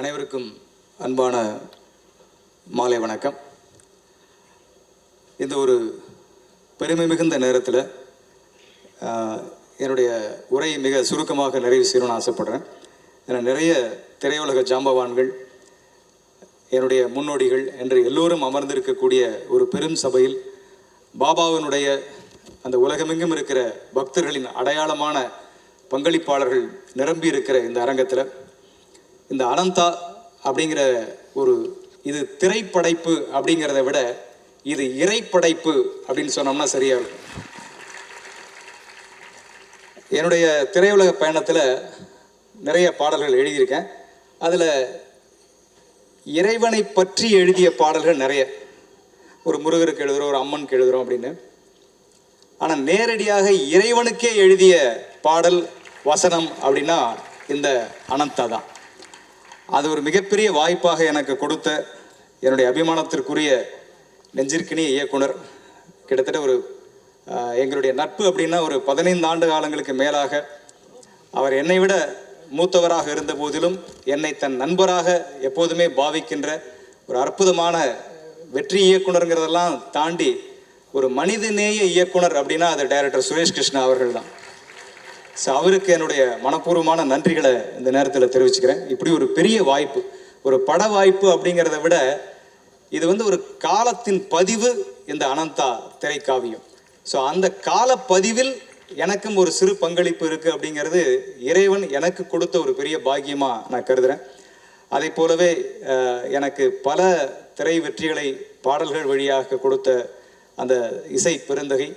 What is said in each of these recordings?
அனைவருக்கும் அன்பான மாலை வணக்கம். இந்த ஒரு பெருமை மிகுந்த நேரத்தில் என்னுடைய உரையை மிக சுருக்கமாக நிறைவு செய்யணும்னு ஆசைப்படுறேன். ஏன்னா நிறைய திரையுலக ஜாம்பவான்கள், என்னுடைய முன்னோடிகள் என்று எல்லோரும் அமர்ந்திருக்கக்கூடிய ஒரு பெரும் சபையில் பாபாவினுடைய அந்த உலகமெங்கும் இருக்கிற பக்தர்களின் அடையாளமான பங்களிப்பாளர்கள் நிரம்பி இருக்கிற இந்த அரங்கத்தில் இந்த அனந்தா அப்படிங்கிற இது திரைப்படைப்பு அப்படிங்கிறத விட இது இறைப்படைப்பு அப்படின்னு சொன்னோம்னா சரியா இருக்கும். என்னுடைய திரையுலக பயணத்தில் நிறைய பாடல்கள் எழுதியிருக்கேன். அதில் இறைவனை பற்றி எழுதிய பாடல்கள் நிறைய, ஒரு முருகருக்கு எழுதுகிறோம், ஒரு அம்மனுக்கு எழுதுகிறோம் அப்படின்னு. ஆனால் நேரடியாக இறைவனுக்கே எழுதிய பாடல் வசனம் அப்படின்னா இந்த அனந்தா தான். அது ஒரு மிகப்பெரிய வாய்ப்பாக எனக்கு கொடுத்த என்னுடைய அபிமானத்திற்குரிய நெஞ்சிற்கினிய இயக்குனர், கிட்டத்தட்ட எங்களுடைய நட்பு அப்படின்னா ஒரு 15 ஆண்டு காலங்களுக்கு மேலாக அவர் என்னை விட மூத்தவராக இருந்த போதிலும் என்னை தன் நண்பராக எப்போதுமே பாவிக்கின்ற ஒரு அற்புதமான வெற்றி இயக்குனருங்கிறதெல்லாம் தாண்டி ஒரு மனிதநேய இயக்குனர் அப்படின்னா அது டைரக்டர் சுரேஷ் கிருஷ்ணா அவர்கள் தான். ஸோ அவருக்கு என்னுடைய மனப்பூர்வமான நன்றிகளை இந்த நேரத்தில் தெரிவிச்சுக்கிறேன். இப்படி ஒரு பெரிய வாய்ப்பு, ஒரு பட வாய்ப்பு அப்படிங்கிறத விட இது ஒரு காலத்தின் பதிவு, இந்த அனந்தா திரைக்காவியம். ஸோ அந்த காலப்பதிவில் எனக்கும் ஒரு சிறு பங்களிப்பு இருக்குது அப்படிங்கிறது இறைவன் எனக்கு கொடுத்த ஒரு பெரிய பாக்கியமாக நான் கருதுகிறேன். அதை போலவே எனக்கு பல திரை வெற்றிகளை பாடல்கள் வழியாக கொடுத்த அந்த இசை பெருந்தகை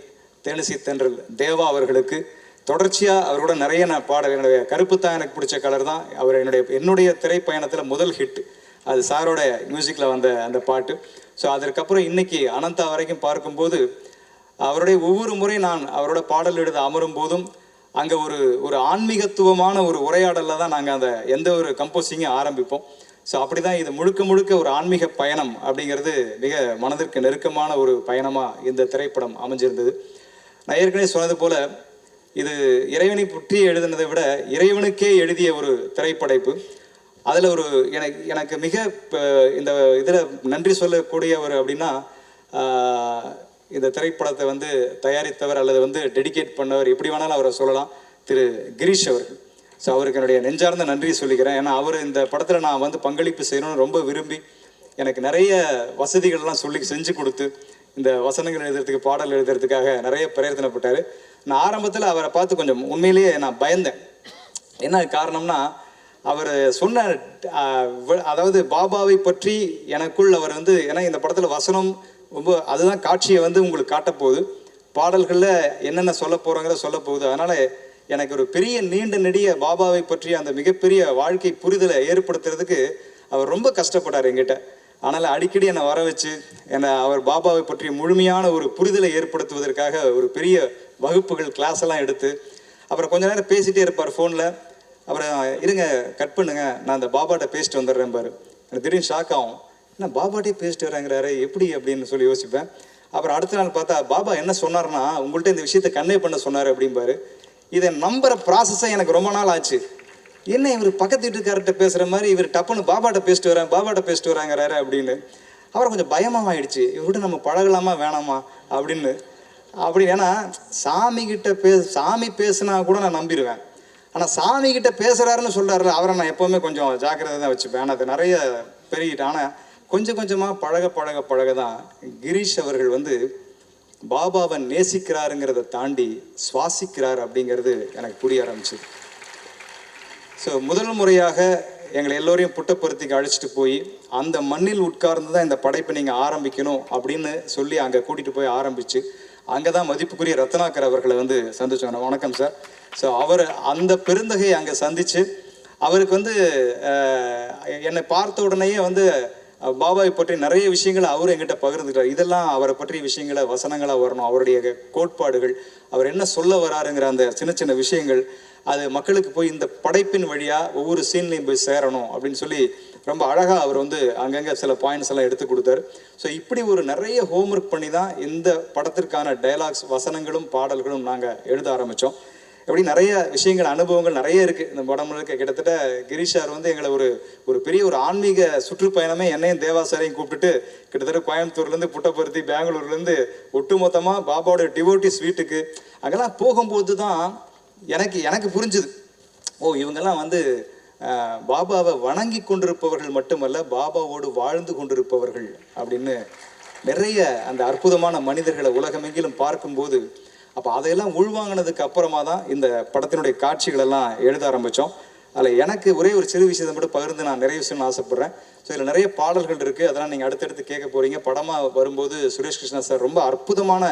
தேனிசை தென்றல் தேவா அவர்களுக்கு தொடர்ச்சியாக அவரோட நிறைய நான் பாடல், என்னுடைய கருப்பு தான் எனக்கு பிடிச்ச கலர் தான் அவர் என்னுடைய திரைப்பயணத்தில் முதல் ஹிட். அது சாரோட மியூசிக்கில் வந்த அந்த பாட்டு. ஸோ அதற்கப்புறம் இன்னைக்கு அனந்தா வரைக்கும் பார்க்கும்போது அவருடைய ஒவ்வொரு முறை நான் அவரோட பாடல் எழுத அமரும் போதும் அங்கே ஒரு ஆன்மீகத்துவமான ஒரு உரையாடலில் தான் நாங்கள் அந்த எந்த ஒரு கம்போசிங்கும் ஆரம்பிப்போம். ஸோ அப்படி தான் இது முழுக்க ஒரு ஆன்மீக பயணம் அப்படிங்கிறது மிக மனதிற்கு நெருக்கமான ஒரு பயணமாக இந்த திரைப்படம் அமைஞ்சிருந்தது. நான் ஏற்கனவே சொன்னது போல் இது இறைவனை பற்றி எழுதினதை விட இறைவனுக்கே எழுதிய ஒரு திரைப்படைப்பு. அதில் எனக்கு மிக இந்த இதில் நன்றி சொல்லக்கூடியவர் அப்படின்னா இந்த திரைப்படத்தை தயாரித்தவர் அல்லது டெடிகேட் பண்ணவர், எப்படி வேணாலும் அவரை சொல்லலாம், திரு கிரீஷ் அவர்கள். ஸோ அவருக்கு என்னுடைய நெஞ்சார்ந்த நன்றி சொல்லிக்கிறேன். ஏன்னா அவர் இந்த படத்தில் நான் பங்களிப்பு செய்யணும்னு ரொம்ப விரும்பி எனக்கு நிறைய வசதிகள்லாம் செஞ்சு கொடுத்து இந்த வசனங்கள் எழுதுறதுக்கு, பாடல் எழுதுறதுக்காக நிறைய பிரயத்தனப்பட்டார். நான் ஆரம்பத்தில் அவரை பார்த்து கொஞ்சம் உண்மையிலேயே நான் பயந்தேன். என்ன காரணம்னா, அவர் சொன்ன அதாவது பாபாவை பற்றி எனக்குள் அவர் ஏன்னா இந்த படத்தில் வசனம் ரொம்ப அதுதான் காட்சியை உங்களுக்கு காட்டப்போகுது, பாடல்களில் என்னென்ன சொல்ல போகுது. அதனால் எனக்கு ஒரு பெரிய நீண்ட நெடிய பாபாவை பற்றி அந்த மிகப்பெரிய வாழ்க்கை புரிதலை ஏற்படுத்துறதுக்கு அவர் ரொம்ப கஷ்டப்பட்டார் என்கிட்ட. ஆனால் அடிக்கடி என்னை வர வச்சு அவர் பாபாவை பற்றிய முழுமையான ஒரு புரிதலை ஏற்படுத்துவதற்காக ஒரு பெரிய வகுப்புகள், கிளாஸ் எல்லாம் எடுத்து அப்புறம் கொஞ்ச நேரம் பேசிகிட்டே இருப்பார் ஃபோனில். அப்புறம் இருங்க, கட் பண்ணுங்க, நான் அந்த பாபாட்ட பேசிட்டு வந்துடுறேன் பாரு. எனக்கு திடீர்னு ஷாக் ஆகும், என்ன பாபாட்டே பேசிட்டு வராங்கிறாரு எப்படி அப்படின்னு சொல்லி யோசிப்பேன். அப்புறம் அடுத்த நாள் பார்த்தா பாபா என்ன சொன்னார்னா, உங்கள்கிட்ட இந்த விஷயத்தை கன்வே பண்ண சொன்னார் அப்படிம்பாரு. இதை நம்புகிற ப்ராசஸை எனக்கு ரொம்ப நாள் ஆச்சு. என்ன இவர் பக்கத்து வீட்டுக்கார்ட்ட பேசுகிற மாதிரி இவர் டப்புன்னு பாபாட்ட பேசிட்டு வராங்கிறாரு அப்படின்னு. அப்புறம் கொஞ்சம் பயமாக ஆயிடுச்சு, இவர்கிட்ட நம்ம பழகலாமா வேணாமா அப்படின்னு. ஏன்னா சாமி பேசுனா கூட நான் நம்பிடுவேன். ஆனால் சாமி கிட்ட பேசுகிறாருன்னு சொல்கிறாருல, அவரை நான் எப்போவுமே கொஞ்சம் ஜாக்கிரதை தான் வச்சுப்பேன். ஆனால் அது நிறைய பெருகிட்டேன். ஆனால் கொஞ்சம் கொஞ்சமாக பழக தான் கிரீஷ் அவர்கள் பாபாவை நேசிக்கிறாருங்கிறத தாண்டி சுவாசிக்கிறார் அப்படிங்கிறது எனக்கு புரிய ஆரம்பிச்சு. ஸோ முதல் முறையாக எங்களை எல்லோரையும் புட்டப்பருத்திக்கு அழைச்சிட்டு போய் அந்த மண்ணில் உட்கார்ந்து தான் இந்த படைப்பை நீங்கள் ஆரம்பிக்கணும் அப்படின்னு சொல்லி அங்கே கூட்டிகிட்டு போய் ஆரம்பித்து அங்கே தான் மதிப்புக்குரிய ரத்னாகர் அவர்களை சந்திச்சோம். வணக்கம் சார். ஸோ அவர் அந்த பெருந்தகையை அங்கே சந்தித்து அவருக்கு என்னை பார்த்த உடனேயே பாபாவை பற்றி நிறைய விஷயங்களை அவரும் எங்கிட்ட பகிர்ந்துட்டார். இதெல்லாம் அவரை பற்றிய விஷயங்களை வசனங்களாக வரணும், அவருடைய கோட்பாடுகள், அவர் என்ன சொல்ல வராருங்கிற அந்த சின்ன விஷயங்கள் அது மக்களுக்கு போய் இந்த படைப்பின் வழியாக ஒவ்வொரு சீன்லையும் போய் சேரணும் அப்படின்னு சொல்லி ரொம்ப அழகாக அவர் அங்கங்கே சில பாயிண்ட்ஸ் எல்லாம் எடுத்து கொடுத்தாரு. ஸோ இப்படி நிறைய ஹோம்ஒர்க் பண்ணி தான் இந்த படத்திற்கான டயலாக்ஸ், வசனங்களும் பாடல்களும் நாங்கள் எழுத ஆரம்பித்தோம். எப்படி நிறைய விஷயங்கள் அனுபவங்கள் நிறைய இருக்குது இந்த படம் முழுக்க. கிட்டத்தட்ட கிரீஷ் சார் வந்து எங்களை ஒரு பெரிய ஒரு ஆன்மீக சுற்றுப்பயணமே என்னையும் தேவாசாரையும் கூப்பிட்டுட்டு கிட்டத்தட்ட கோயம்புத்தூர்லேருந்து புட்டபர்த்தி பெங்களூர்லேருந்து ஒட்டுமொத்தமாக பாபாவோட டிவோட்டிஸ் வீட்டுக்கு அங்கெல்லாம் போகும்போது தான் எனக்கு புரிஞ்சுது, இவங்கெல்லாம் வந்து பாபாவை வணங்கி கொண்டிருப்பவர்கள் மட்டுமல்ல, பாபாவோடு வாழ்ந்து கொண்டிருப்பவர்கள் அப்படின்னு நிறைய அந்த அற்புதமான மனிதர்களை உலகமெங்கிலும் பார்க்கும்போது, அப்போ அதையெல்லாம் உள்வாங்கினதுக்கு அப்புறமா தான் இந்த படத்தினுடைய காட்சிகளெல்லாம் எழுத ஆரம்பித்தோம். அதில் எனக்கு ஒரே ஒரு சிறு விஷயத்தை மட்டும் பகிர்ந்து நான் நிறைய விஷயம் ஆசைப்பட்றேன். ஸோ இதில் நிறைய பாடல்கள் இருக்குது, அதெல்லாம் நீங்கள் அடுத்தடுத்து கேட்க போகிறீங்க. படமாக வரும்போது சுரேஷ் கிருஷ்ணா சார் ரொம்ப அற்புதமான,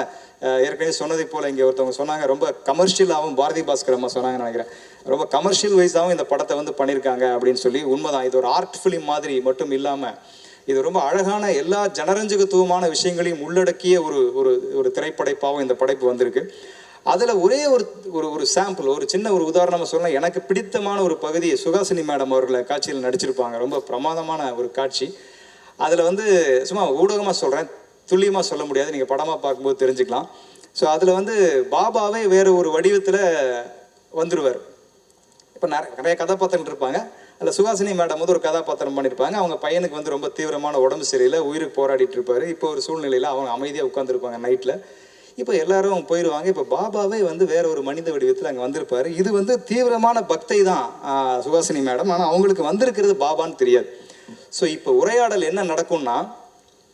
ஏற்கனவே சொன்னதை போல் இங்கே ஒருத்தவங்க சொன்னாங்க, ரொம்ப கமர்ஷியலாகவும், பாரதி பாஸ்கர் அம்மா சொன்னாங்கன்னு நினைக்கிறேன், ரொம்ப கமர்ஷியல் வைஸாகவும் இந்த படத்தை வந்து பண்ணியிருக்காங்க அப்படின்னு சொல்லி. உண்மைதான், இது ஒரு ஆர்ட் ஃபிலிம் மாதிரி மட்டும் இல்லாமல் இது ரொம்ப அழகான எல்லா ஜனரஞ்சகத்துவமான விஷயங்களையும் உள்ளடக்கிய ஒரு திரைப்படைப்பாகவும் இந்த படைப்பு வந்திருக்கு. அதில் ஒரே ஒரு சாம்பிள், ஒரு சின்ன ஒரு உதாரணமாக சொல்லலாம். எனக்கு பிடித்தமான ஒரு பகுதியை சுகாசினி மேடம் அவர்களை காட்சியில் நடிச்சிருப்பாங்க. ரொம்ப பிரமாதமான ஒரு காட்சி. அதில் வந்து சும்மா ஊடகமாக சொல்கிறேன், துல்லியமாக சொல்ல முடியாது, நீங்கள் படமாக பார்க்கும்போது தெரிஞ்சுக்கலாம். ஸோ அதில் வந்து பாபாவே வேறு ஒரு வடிவத்தில் வந்துடுவார். இப்போ நிறைய கதாபாத்திரங்கள் இருப்பாங்க. அதில் சுகாசினி மேடம் வந்து ஒரு கதாபாத்திரம் பண்ணியிருப்பாங்க. அவங்க பையனுக்கு வந்து ரொம்ப தீவிரமான உடம்பு சரியில்லை, உயிருக்கு போராடிட்டு இருப்பார். இப்போ ஒரு சூழ்நிலையில் அவங்க அமைதியாக உட்காந்துருப்பாங்க நைட்டில். இப்போ எல்லாரும் போயிடுவாங்க. இப்போ பாபாவே வந்து வேற ஒரு மனித வடிவத்தில் அங்கே வந்திருப்பார். இது வந்து தீவிரமான பக்தை தான் சுகாசினி மேடம், ஆனால் அவங்களுக்கு வந்திருக்கிறது பாபான்னு தெரியாது. ஸோ இப்போ உரையாடல் என்ன நடக்கும்னா,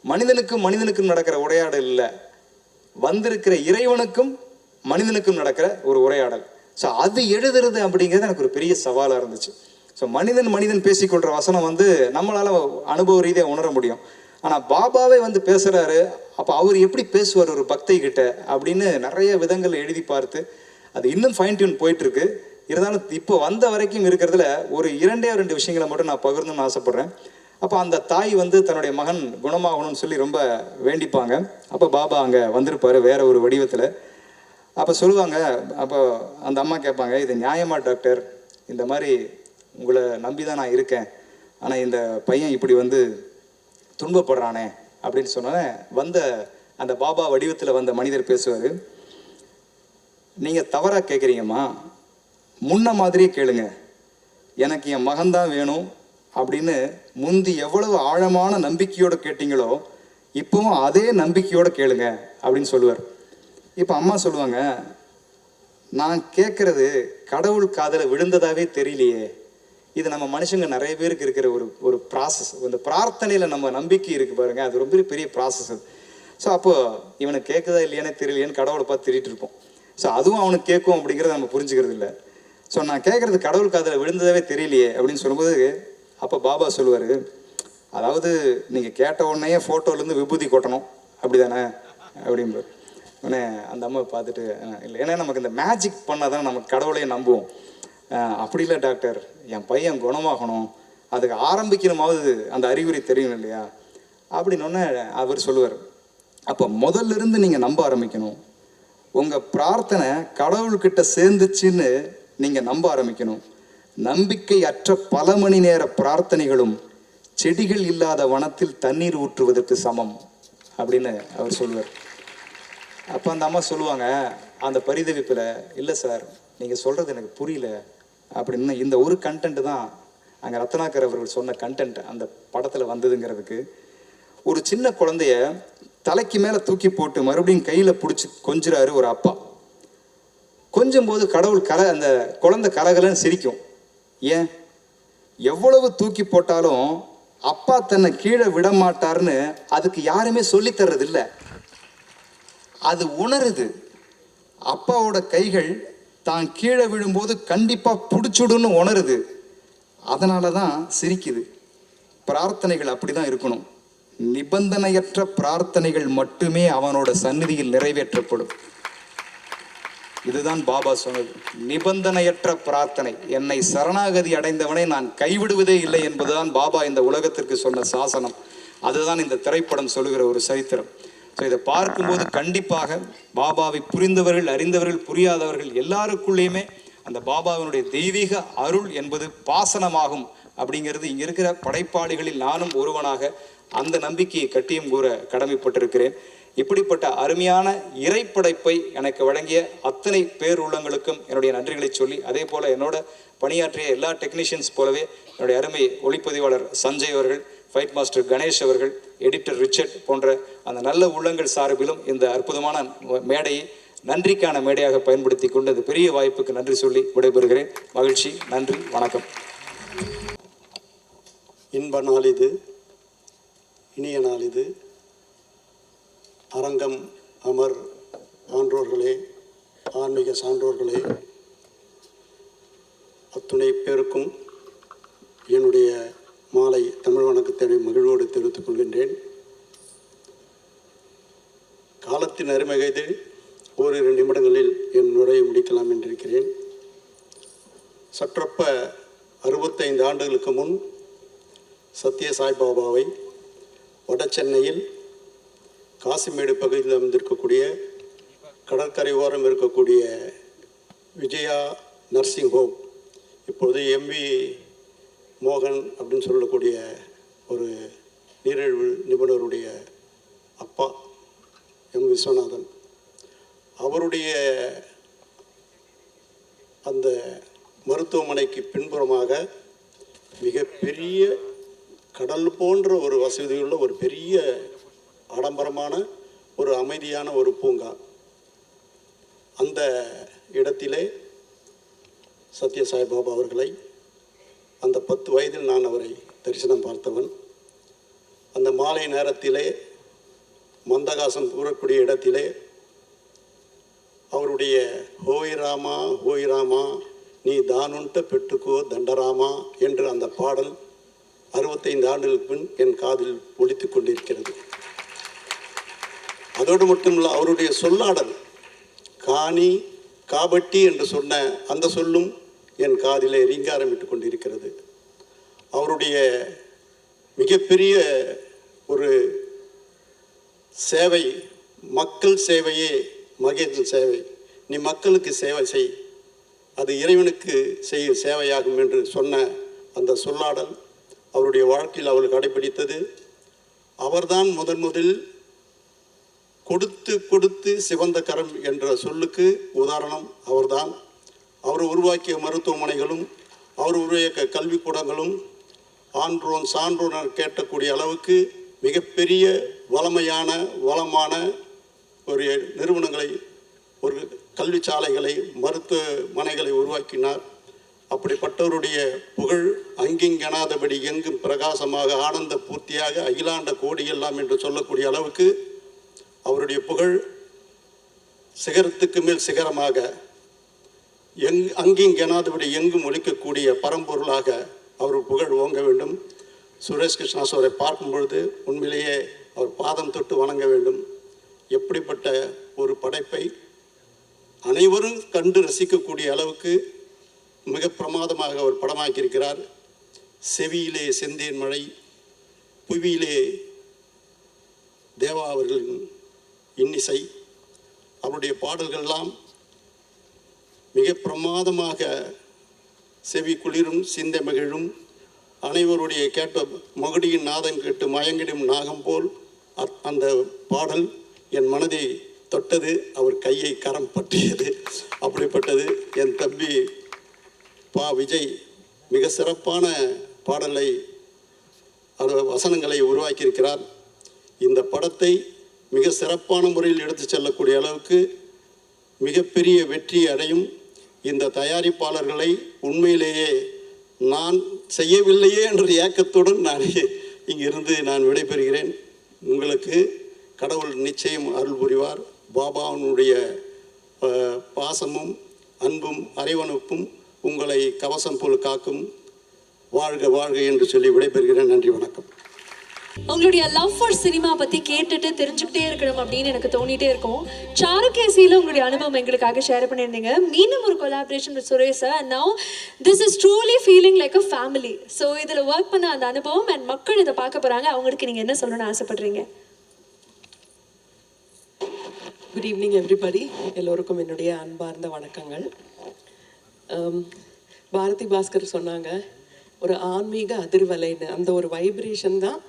மனிதனுக்கும் நடக்கிற உரையாடல் இல்லை, வந்திருக்கிற இறைவனுக்கும் மனிதனுக்கும் நடக்கிற ஒரு உரையாடல். ஸோ அது எழுதுறது அப்படிங்கிறது எனக்கு ஒரு பெரிய சவாலாக இருந்துச்சு. ஸோ மனிதன் பேசிக்கொள்கிற வசனம் வந்து நம்மளால் அனுபவ ரீதியாக உணர முடியும். ஆனால் பாபாவே வந்து பேசுகிறாரு, அப்போ அவர் எப்படி பேசுவார் ஒரு பக்தை கிட்ட அப்படின்னு நிறைய விதங்கள் எழுதி பார்த்து அது இன்னும் ஃபைன் டியூன் போயிட்டுருக்கு. இருந்தாலும் இப்போ வந்த வரைக்கும் இருக்கிறதுல ஒரு இரண்டே விஷயங்களை மட்டும் நான் பகிர்ந்துன்னு ஆசைப்பட்றேன். அப்போ அந்த தாய் வந்து தன்னுடைய மகன் குணமாகணும்னு சொல்லி ரொம்ப வேண்டிப்பாங்க. அப்போ பாபா அங்கே வந்திருப்பார் வேற ஒரு வடிவத்தில். அப்போ சொல்லுவாங்க, அப்போ அந்த அம்மா கேட்பாங்க, இது நியாயமா டாக்டர், இந்த மாதிரி உங்களை நம்பி தான் நான் இருக்கேன், ஆனால் இந்த பையன் இப்படி வந்து துன்பப்படுறானே அப்படின்னு சொன்னோன்னே வந்த அந்த பாபா வடிவத்தில் வந்த மனிதர் பேசுவார், நீங்கள் தவறாக கேட்குறீங்கம்மா, முன்ன மாதிரியே கேளுங்க, எனக்கு என் மகன்தான் வேணும் அப்படின்னு முந்தி எவ்வளவு ஆழமான நம்பிக்கையோடு கேட்டீங்களோ இப்போவும் அதே நம்பிக்கையோடு கேளுங்க அப்படின்னு சொல்லுவார். இப்போ அம்மா சொல்லுவாங்க, நான் கேட்குறது கடவுள் காதலை விழுந்ததாகவே தெரியலையே, இது நம்ம மனுஷங்க நிறைய பேருக்கு இருக்கிற ஒரு ப்ராசஸ். இந்த பிரார்த்தனையில் நம்ம நம்பிக்கை இருக்குது பாருங்கள், அது ரொம்ப பெரிய ப்ராசஸ் அது. ஸோ அப்போது இவனுக்கு கேட்குதா இல்லையானே தெரியலையேன்னு கடவுளை பார்த்து திரிட்டு இருப்போம். ஸோ அதுவும் அவனுக்கு கேட்கும் அப்படிங்கிறத நம்ம புரிஞ்சுக்கிறது இல்லை. ஸோ நான் கேட்குறது கடவுள் காதில் விழுந்ததாவே தெரியலையே அப்படின்னு சொல்லும்போது அப்போ பாபா சொல்லுவார், அதாவது நீங்கள் கேட்ட உடனே ஃபோட்டோலேருந்து விபூதி கொட்டணும் அப்படி தானே அப்படிம்பார். உடனே அந்த அம்மா பார்த்துட்டு இல்லை, ஏன்னா நமக்கு இந்த மேஜிக் பண்ணால் தான் நமக்கு கடவுளையே நம்புவோம். அப்படி இல்லை டாக்டர், என் பையன் குணமாகணும், அதுக்கு ஆரம்பிக்கணுமாவது அந்த அறிகுறி தெரியும் இல்லையா அப்படின்னொன்னே அவர் சொல்லுவார், அப்போ முதல்ல இருந்து நீங்கள் நம்ப ஆரம்பிக்கணும், உங்கள் பிரார்த்தனை கடவுள்கிட்ட சேர்ந்துச்சுன்னு நீங்கள் நம்ப ஆரம்பிக்கணும். நம்பிக்கை அற்ற பல மணி நேர பிரார்த்தனைகளும் செடிகள் இல்லாத வனத்தில் தண்ணீர் ஊற்றுவதற்கு சமம் அப்படின்னு அவர் சொல்லுவார். அப்போ அந்த அம்மா சொல்லுவாங்க அந்த பரிதவிப்பில், இல்லை சார் நீங்கள் சொல்கிறது எனக்கு புரியல அப்படின்னு. இந்த ஒரு கண்டென்ட் தான் அங்கே ரத்னாகர் அவர்கள் சொன்ன கண்டென்ட் அந்த படத்தில் வந்ததுங்கிறதுக்கு. ஒரு சின்ன குழந்தைய தலைக்கு மேலே தூக்கி போட்டு மறுபடியும் கையில் பிடிச்சி கொஞ்சுறாரு ஒரு அப்பா. கொஞ்சம் போது கடவுள் அந்த குழந்தை கலகலன்னு சிரிக்கும். ஏன்? எவ்வளவு தூக்கி போட்டாலும் அப்பா தன்னை கீழே விட மாட்டார்னு அதுக்கு யாருமே சொல்லி தர்றது இல்லை, அது உணருது. அப்பாவோட கைகள் தான் கீழே விழும்போது கண்டிப்பாக பிடிச்சுடுன்னு உணருது, அதனால தான் சிரிக்குது. பிரார்த்தனைகள் அப்படி தான் இருக்கணும். நிபந்தனையற்ற பிரார்த்தனைகள் மட்டுமே அவனோட சந்நிதியில் நிறைவேற்றப்படும். இதுதான் பாபா சொன்னது, நிபந்தனையற்ற பிரார்த்தனை. என்னை சரணாகதி அடைந்தவனை நான் கைவிடுவதே இல்லை என்பதுதான் பாபா இந்த உலகத்திற்கு சொன்ன சாசனம். அதுதான் இந்த திரைப்படம் சொல்லுகிற ஒரு சரித்திரம். ஸோ இதை பார்க்கும்போது கண்டிப்பாக பாபாவை புரிந்தவர்கள், அறிந்தவர்கள், புரியாதவர்கள் எல்லாருக்குள்ளேயுமே அந்த பாபாவினுடைய தெய்வீக அருள் என்பது பாசனமாகும் அப்படிங்கிறது இங்கே இருக்கிற படைப்பாளிகளில் நானும் ஒருவனாக அந்த நம்பிக்கையை கட்டியம் கூற கடமைப்பட்டிருக்கிறேன். இப்படிப்பட்ட அருமையான இறைப்படைப்பை எனக்கு வழங்கிய அத்தனை பேருள்ளங்களுக்கும் என்னுடைய நன்றிகளை சொல்லி, அதே போல் என்னோட பணியாற்றிய எல்லா டெக்னீஷியன்ஸ் போலவே என்னுடைய அருமை ஒளிப்பதிவாளர் சஞ்சய் அவர்கள், ஃபைட் மாஸ்டர் கணேஷ் அவர்கள், எடிட்டர் ரிச்சர்ட் போன்ற அந்த நல்ல உள்ளங்கள் சார்பிலும் இந்த அற்புதமான மேடையை நன்றிக்கான மேடையாக பயன்படுத்தி கொண்டு அந்த பெரிய வாய்ப்புக்கு நன்றி சொல்லி விடைபெறுகிறேன். மகிழ்ச்சி, நன்றி, வணக்கம். இன்ப நாள் இது, இனிய நாள் இது. அரங்கம் அமர் ஆன்றோர்களே, ஆன்மீக சான்றோர்களே, அத்துணை பேருக்கும் என்னுடைய மாலை தமிழ் வணக்கத்தை மகிழ்வோடு தெரிவித்துக் கொள்கின்றேன். காலத்தின் அருமகைது ஓரிரு நிமிடங்களில் என் உரையை முடிக்கலாம் என்றிருக்கிறேன். சற்றொப்ப 65 ஆண்டுகளுக்கு முன் சத்ய சாய்பாபாவை வட சென்னையில் காசிமேடு பகுதியில் அமைந்திருக்கக்கூடிய கடற்கரை ஓரம் இருக்கக்கூடிய விஜயா நர்சிங் ஹோம், இப்பொழுது எம்பி மோகன் அப்படின்னு சொல்லக்கூடிய ஒரு நீரிழிவு நிபுணருடைய அப்பா எம் விஸ்வநாதன், அவருடைய அந்த மருத்துவமனைக்கு பின்புறமாக மிகப்பெரிய கடல் போன்ற ஒரு வசதியுள்ள ஒரு பெரிய ஆடம்பரமான ஒரு அமைதியான ஒரு பூங்கா. அந்த இடத்திலே சத்ய சாய்பாபா அவர்களை அந்த 10 வயதில் நான் அவரை தரிசனம் பார்த்தவன். அந்த மாலை நேரத்திலே மந்தகாசம் கூறக்கூடிய இடத்திலே அவருடைய ஹோய் ராமா ஹோய் ராமா நீ தானுண்ட பெற்றுக்கோ தண்டராமா என்று அந்த பாடல் 65 ஆண்டுகளுக்கு பின் என் காதில் ஒலித்து கொண்டிருக்கிறது. அதோடு மட்டுமில்ல, அவருடைய சொல்லாடல் காணி காபட்டி என்று சொன்ன அந்த சொல்லும் என் காதிலே ரீங்காரமிட்டு கொண்டிருக்கிறது. அவருடைய மிகப்பெரிய ஒரு சேவை, மக்கள் சேவையே மகேந்திரன் சேவை, நீ மக்களுக்கு சேவை செய், அது இறைவனுக்கு செய்யும் சேவையாகும் என்று சொன்ன அந்த சொல்லாடல் அவருடைய வாழ்க்கையில் அவர்கள் கடைபிடித்தது. அவர்தான் முதலில் கொடுத்து கொடுத்து சிவந்த கரம் என்ற சொல்லுக்கு உதாரணம் அவர்தான். அவர் உருவாக்கிய மருத்துவமனைகளும் அவர் உருவாக்கிய கல்விக்கூடங்களும் ஆன்றோன் சான்றோன் கேட்டக்கூடிய அளவுக்கு மிகப்பெரிய வளமான ஒரு நிறுவனங்களை, ஒரு கல்வி சாலைகளை, மருத்துவமனைகளை உருவாக்கினார். அப்படிப்பட்டவருடைய புகழ் அங்கிங்கெனாதபடி எங்கும் பிரகாசமாக ஆனந்த பூர்த்தியாக அகிலாண்ட கோடியெல்லாம் என்று சொல்லக்கூடிய அளவுக்கு அவருடைய புகழ் சிகரத்துக்கு மேல் சிகரமாக அங்கிங்கெனாதபடி எங்கும் ஒலிக்கக்கூடிய பரம்பொருளாக அவர் புகழ் ஓங்க வேண்டும். சுரேஷ் கிருஷ்ணா அவரை பார்க்கும் பொழுது உண்மையிலேயே அவர் பாதம் தொட்டு வணங்க வேண்டும். எப்படிப்பட்ட ஒரு படைப்பை அனைவரும் கண்டு ரசிக்கக்கூடிய அளவுக்கு மிக பிரமாதமாக அவர் படமாக்கியிருக்கிறார். செவியிலே செந்தேன் மழை, புவியிலே தேவா அவர்களின் இன்னிசை, அவருடைய பாடல்கள்லாம் மிக பிரமாதமாக செவி குளிரும் சிந்தை மகிழும். அனைவருடைய கேட்ட மகுடியின் நாதம் கேட்டு மயங்கிடும் நாகம் போல் அந்த பாடல் என் மனதை தொட்டது, அவர் கையை கரம் பற்றியது. அப்படிப்பட்டது என் தம்பி விஜய் மிக சிறப்பான பாடலை வசனங்களை உருவாக்கியிருக்கிறார். இந்த படத்தை மிக சிறப்பான முறையில் எடுத்து செல்லக்கூடிய அளவுக்கு மிகப்பெரிய வெற்றி அடையும். இந்த தயாரிப்பாளர்களை உண்மையிலேயே நான் செய்யவில்லையே என்ற ஏக்கத்துடன் இங்கிருந்து நான் விடைபெறுகிறேன். உங்களுக்கு கடவுள் நிச்சயம் அருள் புரிவார். பாபாவினுடைய பாசமும் அன்பும் அரவணைப்பும் உங்களை கவசம் போல் காக்கும். வாழ்க வாழ்க என்று சொல்லி விடைபெறுகிறேன். நன்றி, வணக்கம். உங்களுடைய லவ் ஃபார் சினிமா பத்தி கேட்டுட்டு தெரிஞ்சுக்கிட்டே இருக்கணும் அப்படின்னு எனக்கு தோணிட்டே இருக்கும். சாருகேசியில உங்களுடைய அனுபவம் எங்களுக்காக ஷேர் பண்ணியிருந்தீங்க. மீண்டும் ஒரு collaboration with Suresh sir. And now this is truly feeling like a family. So இதில் ஒர்க் பண்ண அந்த அனுபவம் அண்ட் மக்கள் இதை பார்க்க போறாங்க, அவங்களுக்கு நீங்க என்ன சொல்லணும்னு ஆசைப்படுறீங்க? Good evening everybody. எல்லோருக்கும் என்னுடைய அன்பார்ந்த வணக்கங்கள். பாரதி பாஸ்கர் சொன்னாங்க ஒரு ஆன்மீக அதிர்வலைன்னு, அந்த ஒரு வைப்ரேஷன் தான்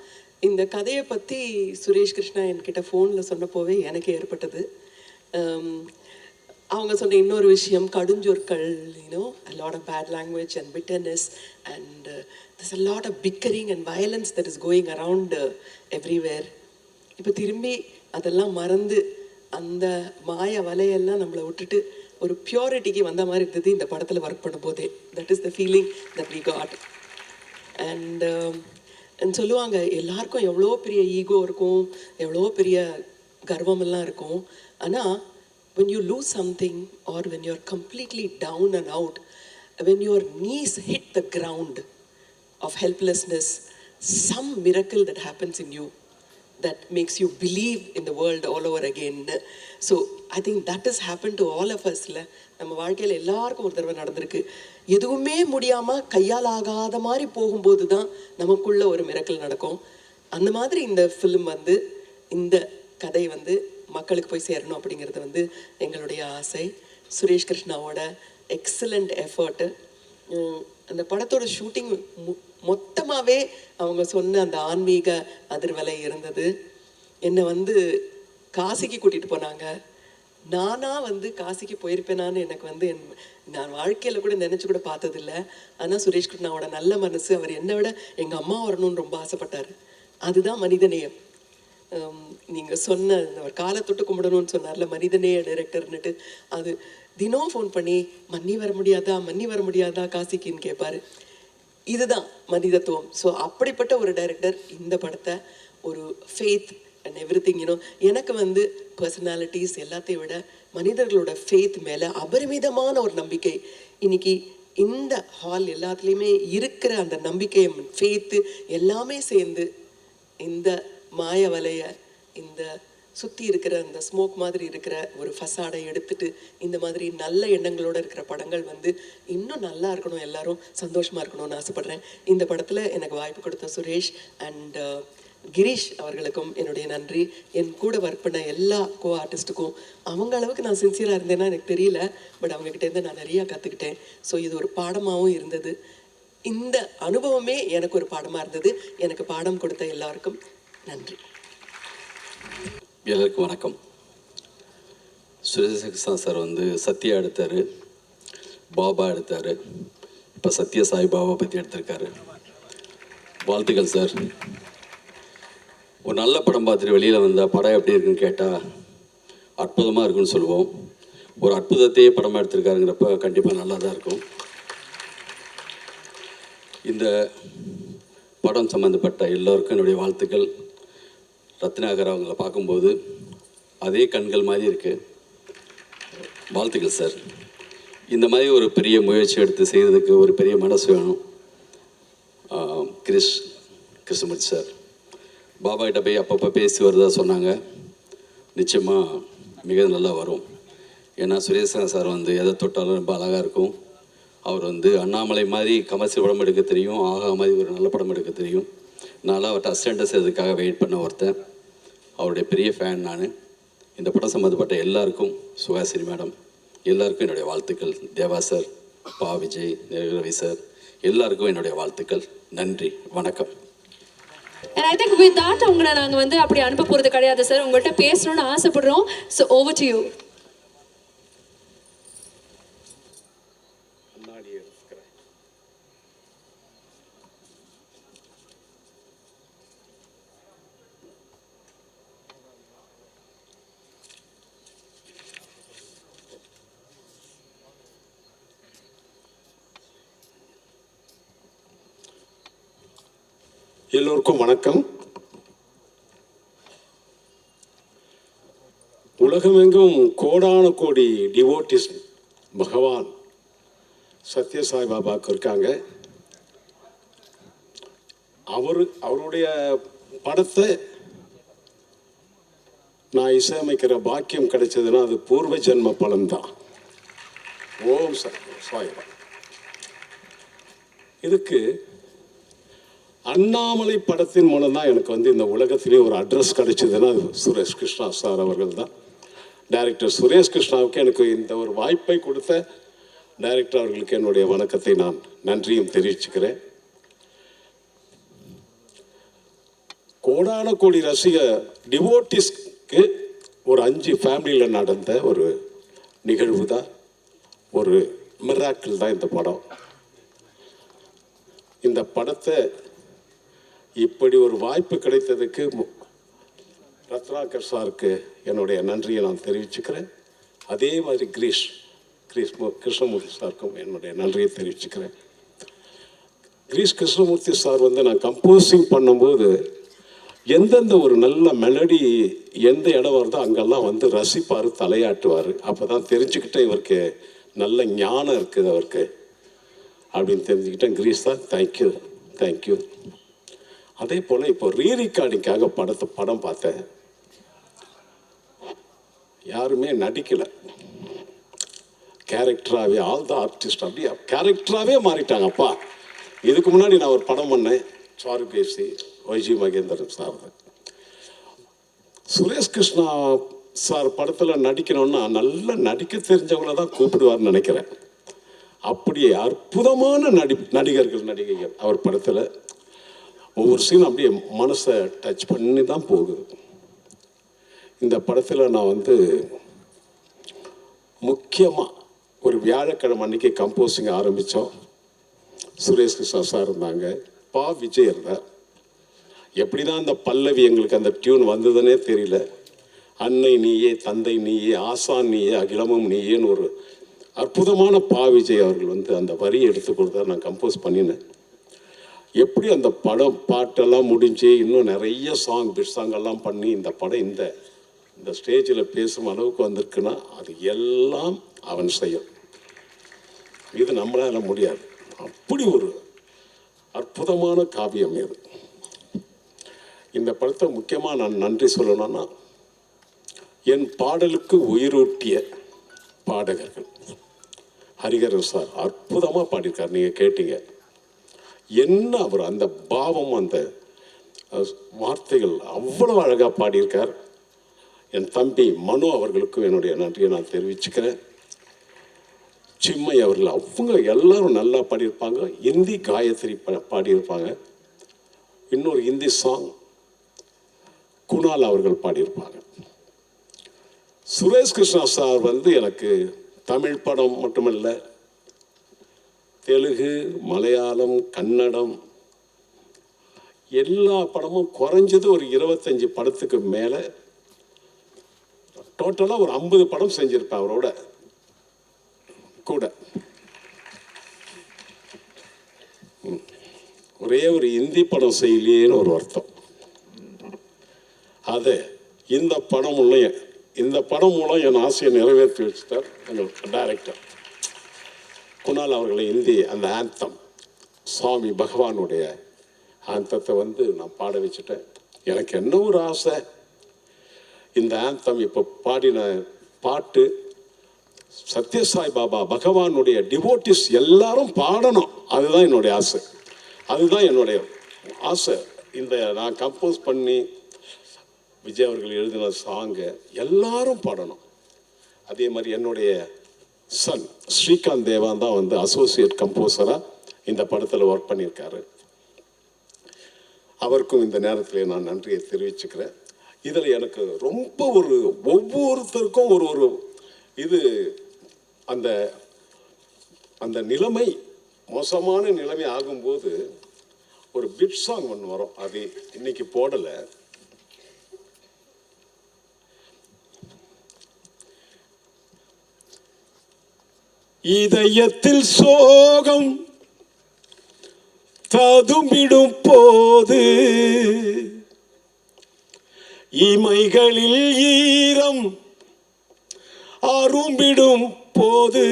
இந்த கதையை பற்றி சுரேஷ் கிருஷ்ணா என்கிட்ட ஃபோனில் சொன்னப்போவே எனக்கு ஏற்பட்டது. அவங்க சொன்ன இன்னொரு விஷயம் கடுஞ்சொற்கள், a lot of bad language and bitterness and there's a lot of bickering and violence that is going around everywhere. இப்போ திரும்பி அதெல்லாம் மறந்து அந்த மாய வலையெல்லாம் நம்மளை விட்டுட்டு ஒரு பியூரிட்டிக்கு வந்த மாதிரி இருந்தது இந்த படத்தில் ஒர்க் பண்ணும்போதே. That is the feeling that we got. And சொல்லுவாங்க எல்லாருக்கும் எவ்வளோ பெரிய ஈகோ இருக்கும், எவ்வளோ பெரிய கர்வமெல்லாம் இருக்கும். ஆனால் when you lose something or when you're completely down and out, when your knees hit the ground of helplessness, some miracle that happens in you that makes you believe in the world all over again. So I think that has happened to all of us. நம்ம வாழ்க்கையில் எல்லாருக்கும் ஒரு தடவை நடந்திருக்கு. எதுவுமே முடியாமல் கையால் ஆகாத மாதிரி போகும்போது தான் நமக்குள்ள ஒரு மிரக்கல் நடக்கும். அந்த மாதிரி இந்த ஃபிலிம் வந்து, இந்த கதை வந்து மக்களுக்கு போய் சேரணும் அப்படிங்கிறது வந்து எங்களுடைய ஆசை. சுரேஷ் கிருஷ்ணாவோட எக்ஸலண்ட் எஃபர்ட்டு. அந்த படத்தோட ஷூட்டிங் மொத்தமாகவே அவங்க சொன்ன அந்த ஆன்மீக அதிர்வலை இருந்தது. என்னை வந்து காசிக்கு கூட்டிகிட்டு போனாங்க. நானாக வந்து காசிக்கு போயிருப்பேனான்னு எனக்கு வந்து நான் வாழ்க்கையில் கூட நினச்சி கூட பார்த்ததில்லை. ஆனால் சுரேஷ் கிருஷ்ணாவோட நல்ல மனசு, அவர் என்னை விட எங்கள் அம்மா வரணும்னு ரொம்ப ஆசைப்பட்டார். அதுதான் மனிதநேயம். நீங்கள் சொன்ன அவர் காலை தொட்டு கும்பிடணும்னு சொன்னார்ல, மனிதநேய டைரக்டர்னுட்டு, அது தினம் ஃபோன் பண்ணி மன்னி வர முடியாதா காசிக்குன்னு கேட்பார். இதுதான் மனிதத்துவம். ஸோ அப்படிப்பட்ட ஒரு டைரக்டர் இந்த படத்தை ஒரு ஃபேத் அண்ட் எவ்ரிதிங், எனக்கு வந்து பர்சனாலிட்டிஸ் எல்லாத்தையும் விட மனிதர்களோட ஃபேத் மேலே அபரிமிதமான ஒரு நம்பிக்கை. இன்னைக்கு இந்த ஹால் எல்லாத்துலேயுமே இருக்கிற அந்த நம்பிக்கை, ஃபேத்து எல்லாமே சேர்ந்து இந்த மாய வலைய, இந்த சுற்றி இருக்கிற அந்த ஸ்மோக் மாதிரி இருக்கிற ஒரு ஃபசாடை எடுத்துட்டு இந்த மாதிரி நல்ல எண்ணங்களோடு இருக்கிற படங்கள் வந்து இன்னும் நல்லா இருக்கணும், எல்லாரும் சந்தோஷமாக இருக்கணும்னு ஆசைப்பட்றேன். இந்த படத்தில் எனக்கு வாய்ப்பு கொடுத்த சுரேஷ் அண்ட் கிரீஷ் அவர்களுக்கும் என்னுடைய நன்றி. என் கூட ஒர்க் பண்ண எல்லா கோ ஆர்டிஸ்ட்டுக்கும் அவங்க அளவுக்கு நான் சின்சியராக இருந்தேன்னா எனக்கு தெரியல, பட் அவங்ககிட்டேருந்து நான் நிறையா கற்றுக்கிட்டேன். ஸோ இது ஒரு பாடமாகவும் இருந்தது. இந்த அனுபவமே எனக்கு ஒரு பாடமாக இருந்தது. எனக்கு பாடம் கொடுத்த எல்லாருக்கும் நன்றி. எல்லாருக்கும் வணக்கம். சுரேஷ் கிருஷ்ணா சார் வந்து சத்யா எடுத்தார், பாபா எடுத்தார், இப்போ சத்ய சாய் பாபா பற்றி எடுத்திருக்காரு. வாழ்த்துக்கள் சார். ஒரு நல்ல படம் பார்த்துட்டு வெளியில் வந்தால் படம் எப்படி இருக்குன்னு கேட்டால் அற்புதமாக இருக்குன்னு சொல்லுவோம். ஒரு அற்புதத்தையே படமாக எடுத்திருக்காருங்கிறப்ப கண்டிப்பாக நல்லா தான் இருக்கும். இந்த படம் சம்மந்தப்பட்ட எல்லோருக்கும் என்னுடைய வாழ்த்துக்கள். ரத்னாகர் அவங்கள பார்க்கும்போது அதே கண்கள் மாதிரி இருக்குது. வாழ்த்துக்கள் சார். இந்த மாதிரி ஒரு பெரிய முயற்சி எடுத்து செய்கிறதுக்கு ஒரு பெரிய மனசு வேணும். கிருஷ்ணமூர்த்தி சார் பாபா கிட்ட போய் அப்பப்போ பேசி வருதா சொன்னாங்க. நிச்சயமாக மிக நல்லா வரும். ஏன்னா சுரேஷ் சார் வந்து எதை தொட்டாலும் ரொம்ப அழகாக இருக்கும். அவர் வந்து அண்ணாமலை மாதிரி கமர்ஷியல் படம் எடுக்க தெரியும், ஆகா மாதிரி ஒரு நல்ல படம் எடுக்க தெரியும். நான்லாம் அவர்கிட்ட அசிஸ்டண்ட்டாக செய்யறதுக்காக வெயிட் பண்ண ஒருத்தன். அவருடைய பெரிய ஃபேன் நான். இந்த படம் சம்மந்தப்பட்ட எல்லாருக்கும், சுகாசினி மேடம் எல்லாருக்கும் என்னுடைய வாழ்த்துக்கள். தேவா சார், பா விஜய், ரவி சார் எல்லாருக்கும் என்னுடைய வாழ்த்துக்கள். நன்றி, வணக்கம். And I think with that உங்களை நாங்கள் வந்து அப்படி அனுப்ப போகிறது கிடையாது சார். உங்கள்கிட்ட பேசணும்னு ஆசைப்படுறோம். So over to you. எல்லோருக்கும் வணக்கம். உலகமெங்கும் கோடான கோடி டிவோட்டிஸ் பகவான் சத்ய சாய் பாபாவுக்கு இருக்காங்க. அவருடைய படத்தை நான் இசையமைக்கிற பாக்கியம் கிடைச்சதுன்னா அது பூர்வ ஜென்ம பலன்தான். ஓம் சாய். இதுக்கு அண்ணாமலை படத்தின் மூலம் தான் எனக்கு வந்து இந்த உலகத்திலே ஒரு அட்ரஸ் கிடைச்சதுன்னா அது சுரேஷ் கிருஷ்ணா சார் அவர்கள் தான். டைரக்டர் சுரேஷ் கிருஷ்ணாவுக்கு எனக்கு இந்த ஒரு வாய்ப்பை கொடுத்த டைரக்டர் அவர்களுக்கு என்னுடைய வணக்கத்தை நான் நன்றியும் தெரிவிச்சுக்கிறேன். கோடான கோடி ரசிக டிவோட்டிஸ்க்கு ஒரு 5 ஃபேமிலியில் நடந்த ஒரு நிகழ்வு தான், ஒரு மிராக்கிள் தான் இந்த படம். இந்த படத்தை இப்படி ஒரு வாய்ப்பு கிடைத்ததுக்கு ரத்னாகர் சாருக்கு என்னுடைய நன்றியை நான் தெரிவிச்சுக்கிறேன். அதே மாதிரி கிருஷ்ணமூர்த்தி சாருக்கும் என்னுடைய நன்றியை தெரிவிச்சுக்கிறேன். கிருஷ்ணமூர்த்தி சார் வந்து நான் கம்போசிங் பண்ணும்போது எந்தெந்த ஒரு நல்ல மெலடி எந்த இடம் வருதோ அங்கெல்லாம் வந்து ரசிப்பார், தலையாட்டுவார். அப்போ தான் தெரிஞ்சுக்கிட்டேன் இவருக்கு நல்ல ஞானம் இருக்குது அவருக்கு அப்படின்னு தெரிஞ்சுக்கிட்டேன். Girish sir thank you thank you. அதே போல் இப்போ ரீரிகார்டிங்காக படம் பார்த்தேன். யாருமே நடிக்கலை, கேரக்டராகவே ஆல் த ஆர்டிஸ்ட் அப்படியே கேரக்டராகவே மாறிட்டாங்கப்பா. இதுக்கு முன்னாடி நான் ஒரு படம் பண்ணேன், சாருகேசி, வைஜி மகேந்திரன் சார். சுரேஷ் கிருஷ்ணா சார் படத்தில் நடிக்கணும்னா நல்லா நடிக்க தெரிஞ்சவங்கள தான் கூப்பிடுவார்னு நினைக்கிறேன். அப்படியே அற்புதமான நடிகர்கள் நடிகைகள் அவர் படத்தில். ஒவ்வொரு சீன் அப்படியே மனசை டச் பண்ணி தான் போகுது. இந்த படத்தில் நான் வந்து முக்கியமாக ஒரு வியாழக்கிழமை அன்றைக்கி கம்போசிங் ஆரம்பித்தோம். சுரேஷ் கிருஷ்ணா சார் இருந்தாங்க, விஜய் இருந்தார். எப்படி தான் அந்த பல்லவி எங்களுக்கு அந்த டியூன் வந்ததுன்னே தெரியல. அன்னை நீயே, தந்தை நீயே, ஆசான் நீயே, அகிலமும் நீயேன்னு ஒரு அற்புதமான விஜய் அவர்கள் வந்து அந்த வரியை எடுத்து கொடுத்தார். நான் கம்போஸ் பண்ணினேன். எப்படி அந்த படம் பாட்டெல்லாம் முடிஞ்சு இன்னும் நிறைய பிட் சாங்கெல்லாம் பண்ணி இந்த படம் இந்த ஸ்டேஜில் பேசும் அளவுக்கு வந்திருக்குன்னா அது எல்லாம் அவன் செயல். இது நம்மளால முடியாது. அப்படி ஒரு அற்புதமான காவியம் இது. இந்த படத்தை முக்கியமாக நான் நன்றி சொல்லணும்னா என் பாடலுக்கு உயிரூட்டிய பாடகர்கள். ஹரிஹரன் சார் அற்புதமாக பாடியிருக்கார், நீங்கள் கேட்டீங்க. என்ன அவர் அந்த பாவம், அந்த வார்த்தைகள் அவ்வளோ அழகாக பாடியிருக்கார். என் தம்பி மனு அவர்களுக்கும் என்னுடைய நன்றியை நான் தெரிவிச்சுக்கிறேன். சிம்மை அவர்கள், அவங்க எல்லாரும் நல்லா பாடியிருப்பாங்க. இந்தி காயத்ரி பாடியிருப்பாங்க. இன்னொரு ஹிந்தி சாங் குணால் அவர்கள் பாடியிருப்பாங்க. சுரேஷ் கிருஷ்ணா சார் வந்து எனக்கு தமிழ் படம் மட்டுமல்ல, தெலுங்கு, மலையாளம், கன்னடம் எல்லா படமும் குறைஞ்சது ஒரு 25 படத்துக்கு மேலே, டோட்டலாக ஒரு 50 படம் செஞ்சிருப்பேன் அவரோட கூட. ஒரே ஒரு இந்தி படம் செய்யலையேன்னு ஒரு வருத்தம். அது இந்த படம் மூலம் என் ஆசையை நிறைவேற்றி வச்சுட்டார் எங்களுக்கு டைரக்டர் குணால் அவர்களை. இந்தி அந்த ஆந்தம், சுவாமி பகவானுடைய ஆந்தத்தை வந்து நான் பாட வச்சுட்டேன். எனக்கு என்ன ஒரு ஆசை, இந்த ஆந்தம் இப்போ பாடின பாட்டு சத்யசாய் பாபா பகவானுடைய டிவோட்டிஸ் எல்லாரும் பாடணும். அதுதான் என்னுடைய ஆசை. இந்த நான் கம்போஸ் பண்ணி விஜய் அவர்கள் எழுதின சாங்கை எல்லாரும் பாடணும். அதே மாதிரி என்னுடைய சன் ஸ்ரீகாந்த் தேவான் தான் வந்து அசோசியேட் கம்போசராக இந்த படத்தில் ஒர்க் பண்ணியிருக்காரு. அவருக்கும் இந்த நேரத்தில் நான் நன்றியை தெரிவிச்சுக்கிறேன். இதில் எனக்கு ரொம்ப ஒவ்வொருத்தருக்கும் ஒரு இது அந்த நிலைமை மோசமான நிலைமை ஆகும்போது ஒரு பிட் சாங் ஒன்று வரும். அது இன்னைக்கு போடலை. இதயத்தில் சோகம் ததும்பிடும் போது, இமைகளில் ஈரம் அரும்பிடும் போது,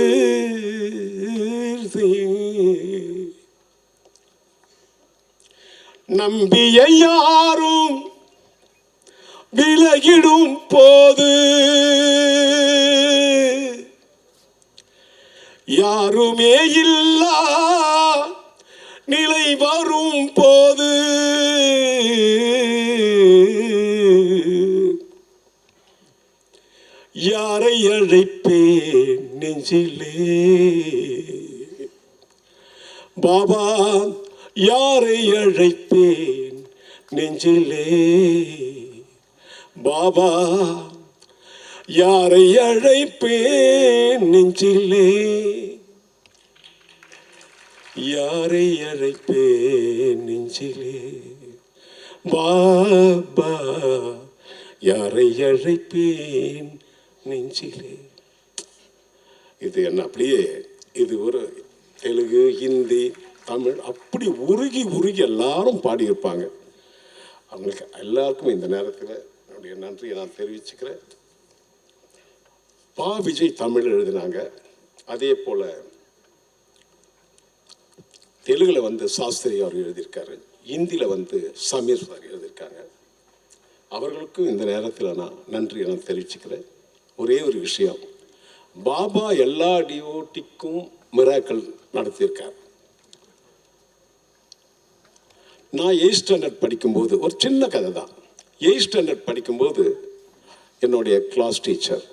நம்பிய யாரும் விலகிடும் போது, யாருமே இல்லா நிலை வரும் போது, யாரை அழைப்பேன் நெஞ்சிலே பாபா, யாரை அழைப்பேன் நெஞ்சிலே பாபா யாரை அழைப்பேன் நெஞ்சிலே யாரை அழைப்பேன் நெஞ்சிலே பாபா யாரை அழைப்பேன் நெஞ்சிலே. இது என்ன அப்படியே இது ஒரு தெலுங்கு ஹிந்தி தமிழ் அப்படி உருகி உருகி எல்லாரும் பாடியிருப்பாங்க. அவங்களுக்கு எல்லாருக்கும் இந்த நேரத்தில் என்னுடைய நன்றியை நான் தெரிவிச்சுக்கிறேன். பா விஜய் தமிழ் எழுதினாங்க. அதே போல் தெலுங்கில் வந்து சாஸ்திரி அவர் எழுதியிருக்காரு, ஹிந்தியில் வந்து சமீர் சார் எழுதியிருக்காங்க. அவர்களுக்கும் இந்த நேரத்தில் நான் நன்றியை நான் தெரிவிச்சுக்கிறேன். ஒரே ஒரு விஷயம், பாபா எல்லா டிவோட்டிக்கும் மிராக்கள் நடத்தியிருக்கார். நான் 8th ஸ்டாண்டர்ட் படிக்கும்போது ஒரு சின்ன கதை தான். 8th ஸ்டாண்டர்ட் படிக்கும்போது என்னுடைய கிளாஸ் டீச்சர்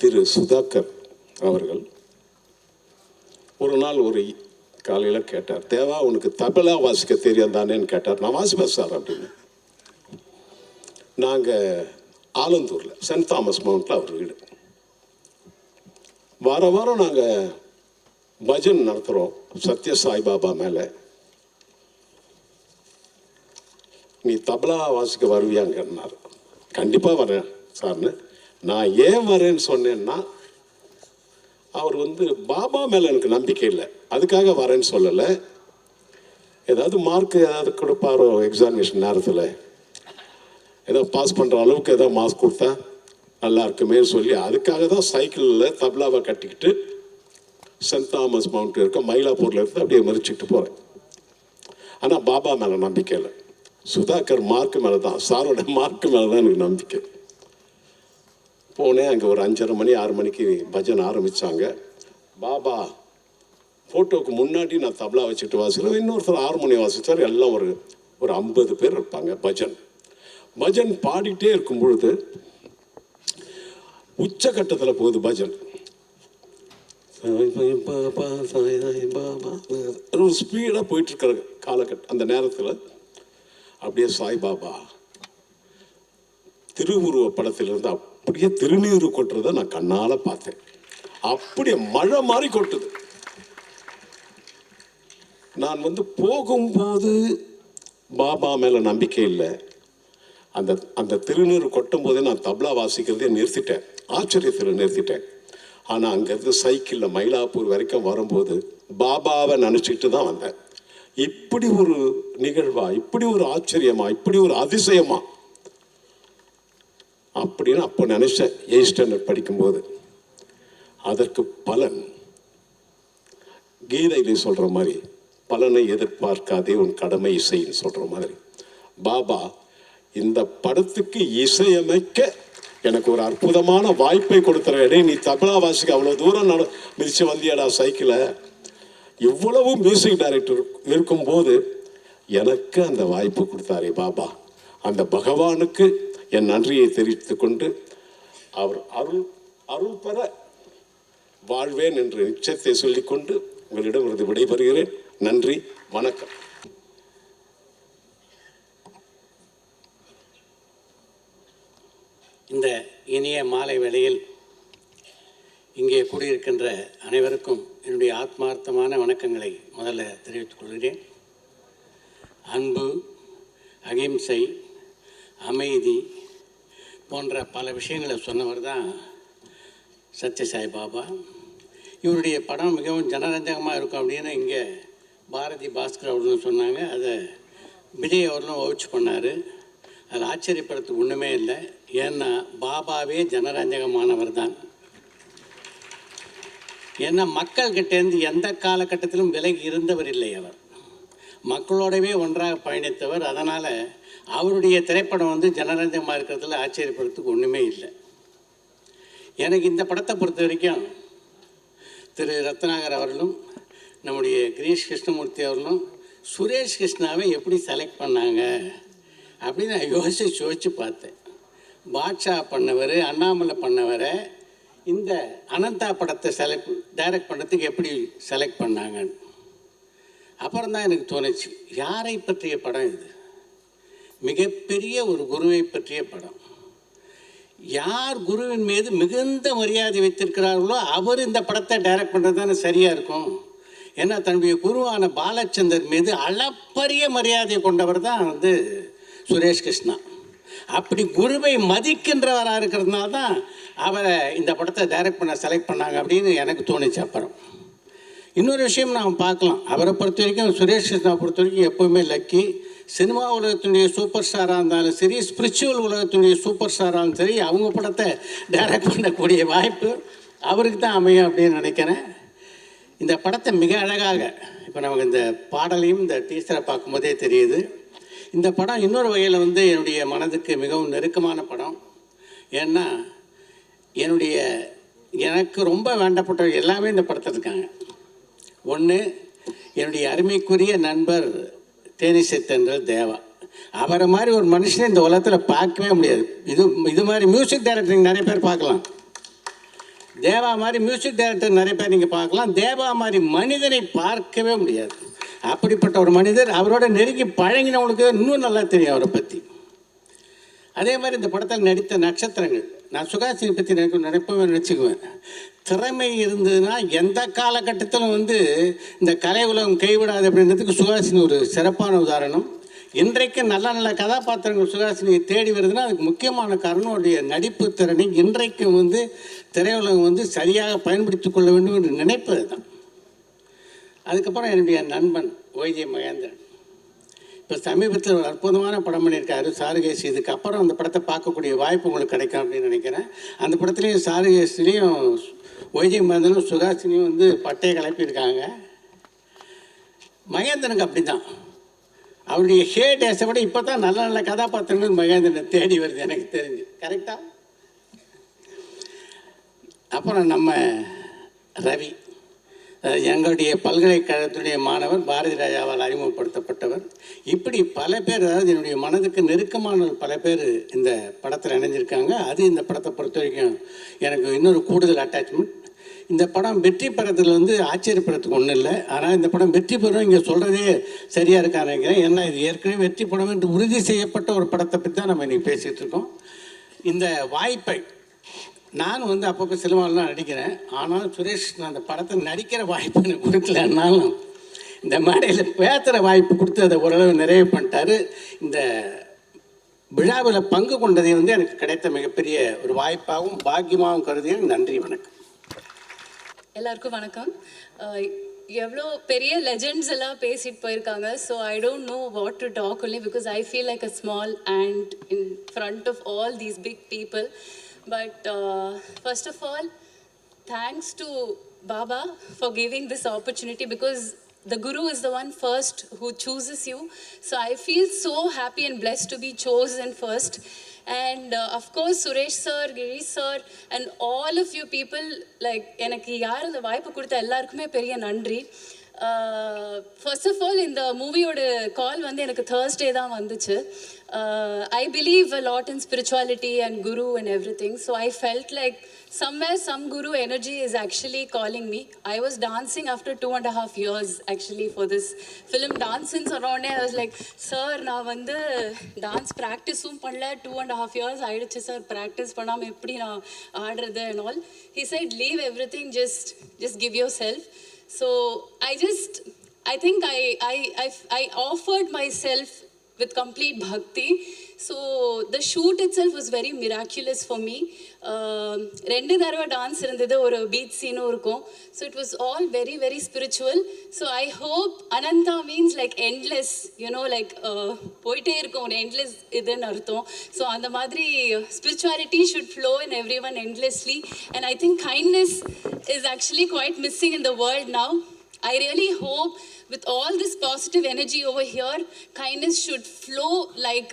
திரு சுதாகர் அவர்கள் ஒரு நாள் ஒரு காலையில் கேட்டார், தேவா உனக்கு தபலா வாசிக்க தெரியும் தானேன்னு கேட்டார். நான் வாசிப்பேன் சார் அப்படின்னு. நாங்கள் ஆலந்தூரில் சென்ட் தாமஸ் மவுண்டில் அவர் வீடு. வாரம் வாரம் நாங்கள் பஜன் நடத்துகிறோம் சத்ய சாய்பாபா மேலே. நீ தபலா வாசிக்க வருவியாங்கன்னார். கண்டிப்பாக வரேன் சார்னு. நான் ஏன் வரேன்னு சொன்னேன்னா, அவர் வந்து பாபா மேலே எனக்கு நம்பிக்கை இல்லை, அதுக்காக வரேன்னு சொல்லலை. ஏதாவது மார்க் ஏதாவது கொடுப்பாரோ எக்ஸாமினேஷன் நேரத்தில், ஏதோ பாஸ் பண்ணுற அளவுக்கு ஏதோ மார்க் கொடுத்தா நல்லா இருக்குமே சொல்லி அதுக்காக தான் சைக்கிளில் தபலாவை கட்டிக்கிட்டு சென்ட் தாமஸ் மவுண்ட் இருக்க மயிலாப்பூரில் இருந்து அப்படியே மறிச்சுக்கிட்டு போகிறேன். ஆனால் பாபா மேலே நம்பிக்கை இல்லை, சுதாகர் மார்க்கு மேலே தான், சாரோட மார்க்கு மேலே தான் எனக்கு நம்பிக்கை. போனேன். அங்கே ஒரு 5:30 மணி 6 மணிக்கு பஜன் ஆரம்பித்தாங்க. பாபா ஃபோட்டோவுக்கு முன்னாடி நான் தபலா வச்சுட்டு வாசிக்கிறேன், இன்னொருத்தர் 6 மணி வாசித்தார். எல்லாம் ஒரு 50 பேர் இருப்பாங்க. பஜன் பாடிட்டே இருக்கும் பொழுது உச்சக்கட்டத்தில் போகுது பஜன். ஒரு ஸ்பீடாக போயிட்டு இருக்கிற காலகட்டம். அந்த நேரத்தில் அப்படியே சாய்பாபா திருவுருவ படத்திலிருந்து அப்படியே திருநீறு கொட்டுறதை நான் கண்ணால் பார்த்தேன். அப்படியே மழை மாதிரி கொட்டுது. நான் வந்து போகும்போது பாபா மேலே நம்பிக்கை இல்லை. அந்த திருநீறு கொட்டும் போதே நான் தபலா வாசிக்கிறதே நிறுத்திட்டேன், ஆச்சரியத்தில் நிறுத்திட்டேன். ஆனால் அங்கேருந்து சைக்கிளில் மயிலாப்பூர் வரைக்கும் வரும்போது பாபாவை நினச்சிக்கிட்டு தான் வந்தேன். இப்படி ஒரு நிகழ்வா, இப்படி ஒரு ஆச்சரியமா, இப்படி ஒரு அதிசயமா அப்படின்னு அப்போ நினைச்சேன் 8th ஸ்டாண்டர்ட் படிக்கும்போது. அதற்கு பலன் கீதையிலே சொல்கிற மாதிரி, பலனை எதிர்பார்க்காதே உன் கடமை இசைன்னு சொல்கிற மாதிரி, பாபா இந்த படத்துக்கு இசையமைக்க எனக்கு ஒரு அற்புதமான வாய்ப்பை கொடுத்துறேன். நீ தபலா வாசிக்க அவ்வளோ தூரம் மிதிச்சு வந்தியாடா சைக்கிளை. இவ்வளவு மியூசிக் டைரக்டர் இருக்கும்போது எனக்கு அந்த வாய்ப்பு கொடுத்தாரே பாபா, அந்த பகவானுக்கு என் நன்றியை தெரிவித்து கொண்டு அவர் அருள் பெற வாழ்வேன் என்று நிச்சயத்தை சொல்லிக்கொண்டு உங்களிடம் விடைபெறுகிறேன். நன்றி, வணக்கம். இந்த இனிய மாலை வேளையில் இங்கே கூடியிருக்கின்ற அனைவருக்கும் என்னுடைய ஆத்மார்த்தமான வணக்கங்களை முதல்ல தெரிவித்துக் கொள்கிறேன். அன்பு, அகிம்சை, அமைதி போன்ற பல விஷயங்களை சொன்னவர் தான் சத்ய சாய் பாபா. இவருடைய படம் மிகவும் ஜனரஞ்சகமாக இருக்கும் அப்படின்னு இங்கே பாரதி பாஸ்கர் அவர்களும் சொன்னாங்க. அதை விஜய் அவர்களும் வவுச் பண்ணார். அதில் ஆச்சரியப்படுறதுக்கு ஒன்றுமே இல்லை. ஏன்னா பாபாவே ஜனரஞ்சகமானவர் தான். ஏன்னா மக்கள்கிட்டேருந்து எந்த காலகட்டத்திலும் விலகி இருந்தவர் இல்லை. அவர் மக்களோடவே ஒன்றாக பயணித்தவர். அதனால் அவருடைய திரைப்படம் வந்து ஜனரஞ்சகமாக இருக்கிறதுல ஆச்சரியப்படுறதுக்கு ஒன்றுமே இல்லை. எனக்கு இந்த படத்தை பொறுத்த வரைக்கும் திரு ரத்னாகர் அவர்களும் நம்முடைய கிரீஷ் கிருஷ்ணமூர்த்தி அவர்களும் சுரேஷ் கிருஷ்ணாவை எப்படி செலக்ட் பண்ணாங்க அப்படின்னு நான் யோசித்து பார்த்தேன். பாட்ஷா பண்ணவர், அண்ணாமலை பண்ணவரை இந்த அனந்தா படத்தை டைரக்ட் பண்ணுறதுக்கு எப்படி செலக்ட் பண்ணாங்கன்னு. அப்புறம் தான் எனக்கு தோணுச்சு, யாரை பற்றிய படம் இது? மிகப்பெரிய ஒரு குருவை பற்றிய படம். யார் குருவின் மீது மிகுந்த மரியாதை வைத்திருக்கிறார்களோ அவர் இந்த படத்தை டைரக்ட் பண்ணுறது தானே சரியாக இருக்கும். ஏன்னா தன்னுடைய குருவான பாலச்சந்தர் மீது அளப்பரிய மரியாதை கொண்டவர் தான் வந்து சுரேஷ் கிருஷ்ணா. அப்படி குருவை மதிக்கின்றவராக இருக்கிறதுனால தான் அவரை இந்த படத்தை டைரக்ட் பண்ண செலக்ட் பண்ணாங்க அப்படின்னு எனக்கு தோணுச்சு. அப்புறம் இன்னொரு விஷயம் நாம் பார்க்கலாம், அவரை பொறுத்த வரைக்கும் சுரேஷ் கிருஷ்ணா பொறுத்த வரைக்கும் எப்போவுமே லக்கி. சினிமா உலகத்தினுடைய சூப்பர் ஸ்டாராக இருந்தாலும் சரி, ஸ்பிரிச்சுவல் உலகத்தினுடைய சூப்பர் ஸ்டாராக இருந்தாலும் சரி, அவங்க படத்தை டைரக்ட் பண்ணக்கூடிய வாய்ப்பு அவருக்கு தான் அமையும் அப்படின்னு நினைக்கிறேன். இந்த படத்தை மிக அழகாக இப்போ நமக்கு இந்த பாடலையும் இந்த டீச்சரை பார்க்கும்போதே தெரியுது. இந்த படம் இன்னொரு வகையில் வந்து என்னுடைய மனதுக்கு மிகவும் நெருக்கமான படம். ஏன்னா எனக்கு ரொம்ப வேண்டப்பட்டவங்க எல்லாமே இந்த படத்தில் இருக்காங்க. ஒன்று, என்னுடைய அருமைக்குரிய நண்பர் தேனிசை தென்றல் தேவா. அவரை மாதிரி ஒரு மனுஷனை இந்த உலகத்தில் பார்க்கவே முடியாது. இது மாதிரி மியூசிக் டைரக்டர் நிறைய பேர் பார்க்கலாம், தேவா மாதிரி மியூசிக் டைரக்டர் நிறைய பேர் நீங்கள் பார்க்கலாம், தேவா மாதிரி மனிதனை பார்க்கவே முடியாது. அப்படிப்பட்ட ஒரு மனிதர், அவரோட நெருங்கி பழகினவங்களுக்கு இன்னும் நல்லா தெரியும் அவரை பற்றி. அதே மாதிரி இந்த படத்தில் நடித்த நட்சத்திரங்கள், நான் சுகாசினி பற்றி நினச்சிக்குவேன். திறமை இருந்ததுன்னா எந்த காலகட்டத்திலும் வந்து இந்த கலை உலகம் கைவிடாது அப்படின்றதுக்கு சுகாசினி ஒரு சிறப்பான உதாரணம். இன்றைக்கு நல்ல நல்ல கதாபாத்திரங்கள் சுகாசினியை தேடி வருதுன்னா அதுக்கு முக்கியமான காரணம் அவருடைய நடிப்பு திறனை இன்றைக்கும் வந்து திரையுலகம் வந்து சரியாக பயன்படுத்தி கொள்ள வேண்டும் என்று நினைப்பது தான். அதுக்கப்புறம் என்னுடைய நண்பன் ஒய்ஜே மகேந்திரன் இப்போ சமீபத்தில் ஒரு அற்புதமான படம் பண்ணியிருக்காரு சாருகேசி. இதுக்கப்புறம் அந்த படத்தை பார்க்கக்கூடிய வாய்ப்பு உங்களுக்கு கிடைக்கும் அப்படின்னு நினைக்கிறேன். அந்த படத்துலேயும் சாருகேசிலையும் ஒய்ஜே மகேந்திரனும் சுகாசினியும் வந்து பட்டையை கிளப்பியிருக்காங்க. மகேந்திரனுக்கு அப்படி தான், அவருடைய டேஸை விட இப்போ தான் நல்ல நல்ல கதாபாத்திரங்கள் மகேந்திரனை தேடி வருது எனக்கு தெரிஞ்சு. கரெக்டாக? அப்புறம் நம்ம ரவி, எங்களுடைய பல்கலைக்கழகத்துடைய மாணவர், பாரதி ராஜாவால் அறிமுகப்படுத்தப்பட்டவர். இப்படி பல பேர், அதாவது என்னுடைய மனதுக்கு நெருக்கமான பல பேர் இந்த படத்தில் இணைஞ்சிருக்காங்க. அது இந்த படத்தை பொறுத்த வரைக்கும் எனக்கு இன்னொரு கூடுதல் அட்டாச்மெண்ட். இந்த படம் வெற்றி பெறத்தில் வந்து ஆச்சரியப்படுறதுக்கு ஒன்றும் இல்லை. ஆனால் இந்த படம் வெற்றி பெறும் இங்கே சொல்கிறதே சரியாக இருக்கான்னு நினைக்கிறேன். ஏன்னா இது ஏற்கனவே வெற்றி படம் என்று உறுதி செய்யப்பட்ட ஒரு படத்தை பற்றி தான் நம்ம இன்றைக்கி பேசிகிட்டு இருக்கோம். இந்த வாய்ப்பை நான் வந்து அப்பப்போ சினிமாவெலாம் நடிக்கிறேன். ஆனாலும் சுரேஷ் நான் அந்த படத்தை நடிக்கிற வாய்ப்பு எனக்கு கொடுக்கலன்னாலும் இந்த மேடையில் பேசுகிற வாய்ப்பு கொடுத்து அதை ஓரளவு நிறைவு பண்ணிட்டாரு. இந்த விழாவில் பங்கு கொண்டதை வந்து எனக்கு கிடைத்த மிகப்பெரிய ஒரு வாய்ப்பாகவும் பாக்கியமாகவும் கருதிய நன்றி, வணக்கம். எல்லாருக்கும் வணக்கம். எவ்வளோ பெரிய லெஜெண்ட்ஸ் எல்லாம் பேசிட்டு போயிருக்காங்க. So I don't know what to talk only because I feel like a small ant in front of all these big people. But first of all, thanks to Baba for giving this opportunity because the Guru is the one first who chooses you. So I feel so happy and blessed to be chosen first. And of course, Suresh sir, Girish sir, and all of you people, like, எனக்கு யார் அந்த வாய்ப்பு கொடுத்த எல்லாருக்குமே பெரிய நன்றி. First of all இந்த மூவியோட கால் வந்து எனக்கு Thursday தான் வந்துச்சு. I believe a lot in spirituality and Guru and everything. So I felt like somewhere some Guru energy is actually calling me. I was dancing after 2.5 years actually for this film. Dancing around I was like, sir, நான் வந்து dance ப்ராக்டிஸும் பண்ணல, 2.5 years ஆயிடுச்சு sir practice பண்ணாமல் எப்படி நான் ஆடுறது and all. He said, leave everything, just give yourself. So I think I offered myself with complete bhakti. So the shoot itself was very miraculous for me. ரெண்டு தடவை dance இருந்தது, ஒரு beach சீனும் இருக்கும். So it was all very very spiritual. So I hope Ananta means like endless, you know, like போயிட்டே இருக்கும், ஒரு endless இதுன்னு அர்த்தம். So அந்த மாதிரி spirituality should flow in everyone endlessly. And I think kindness is actually quite missing in the world now. I really hope with all this positive energy over here, kindness should flow like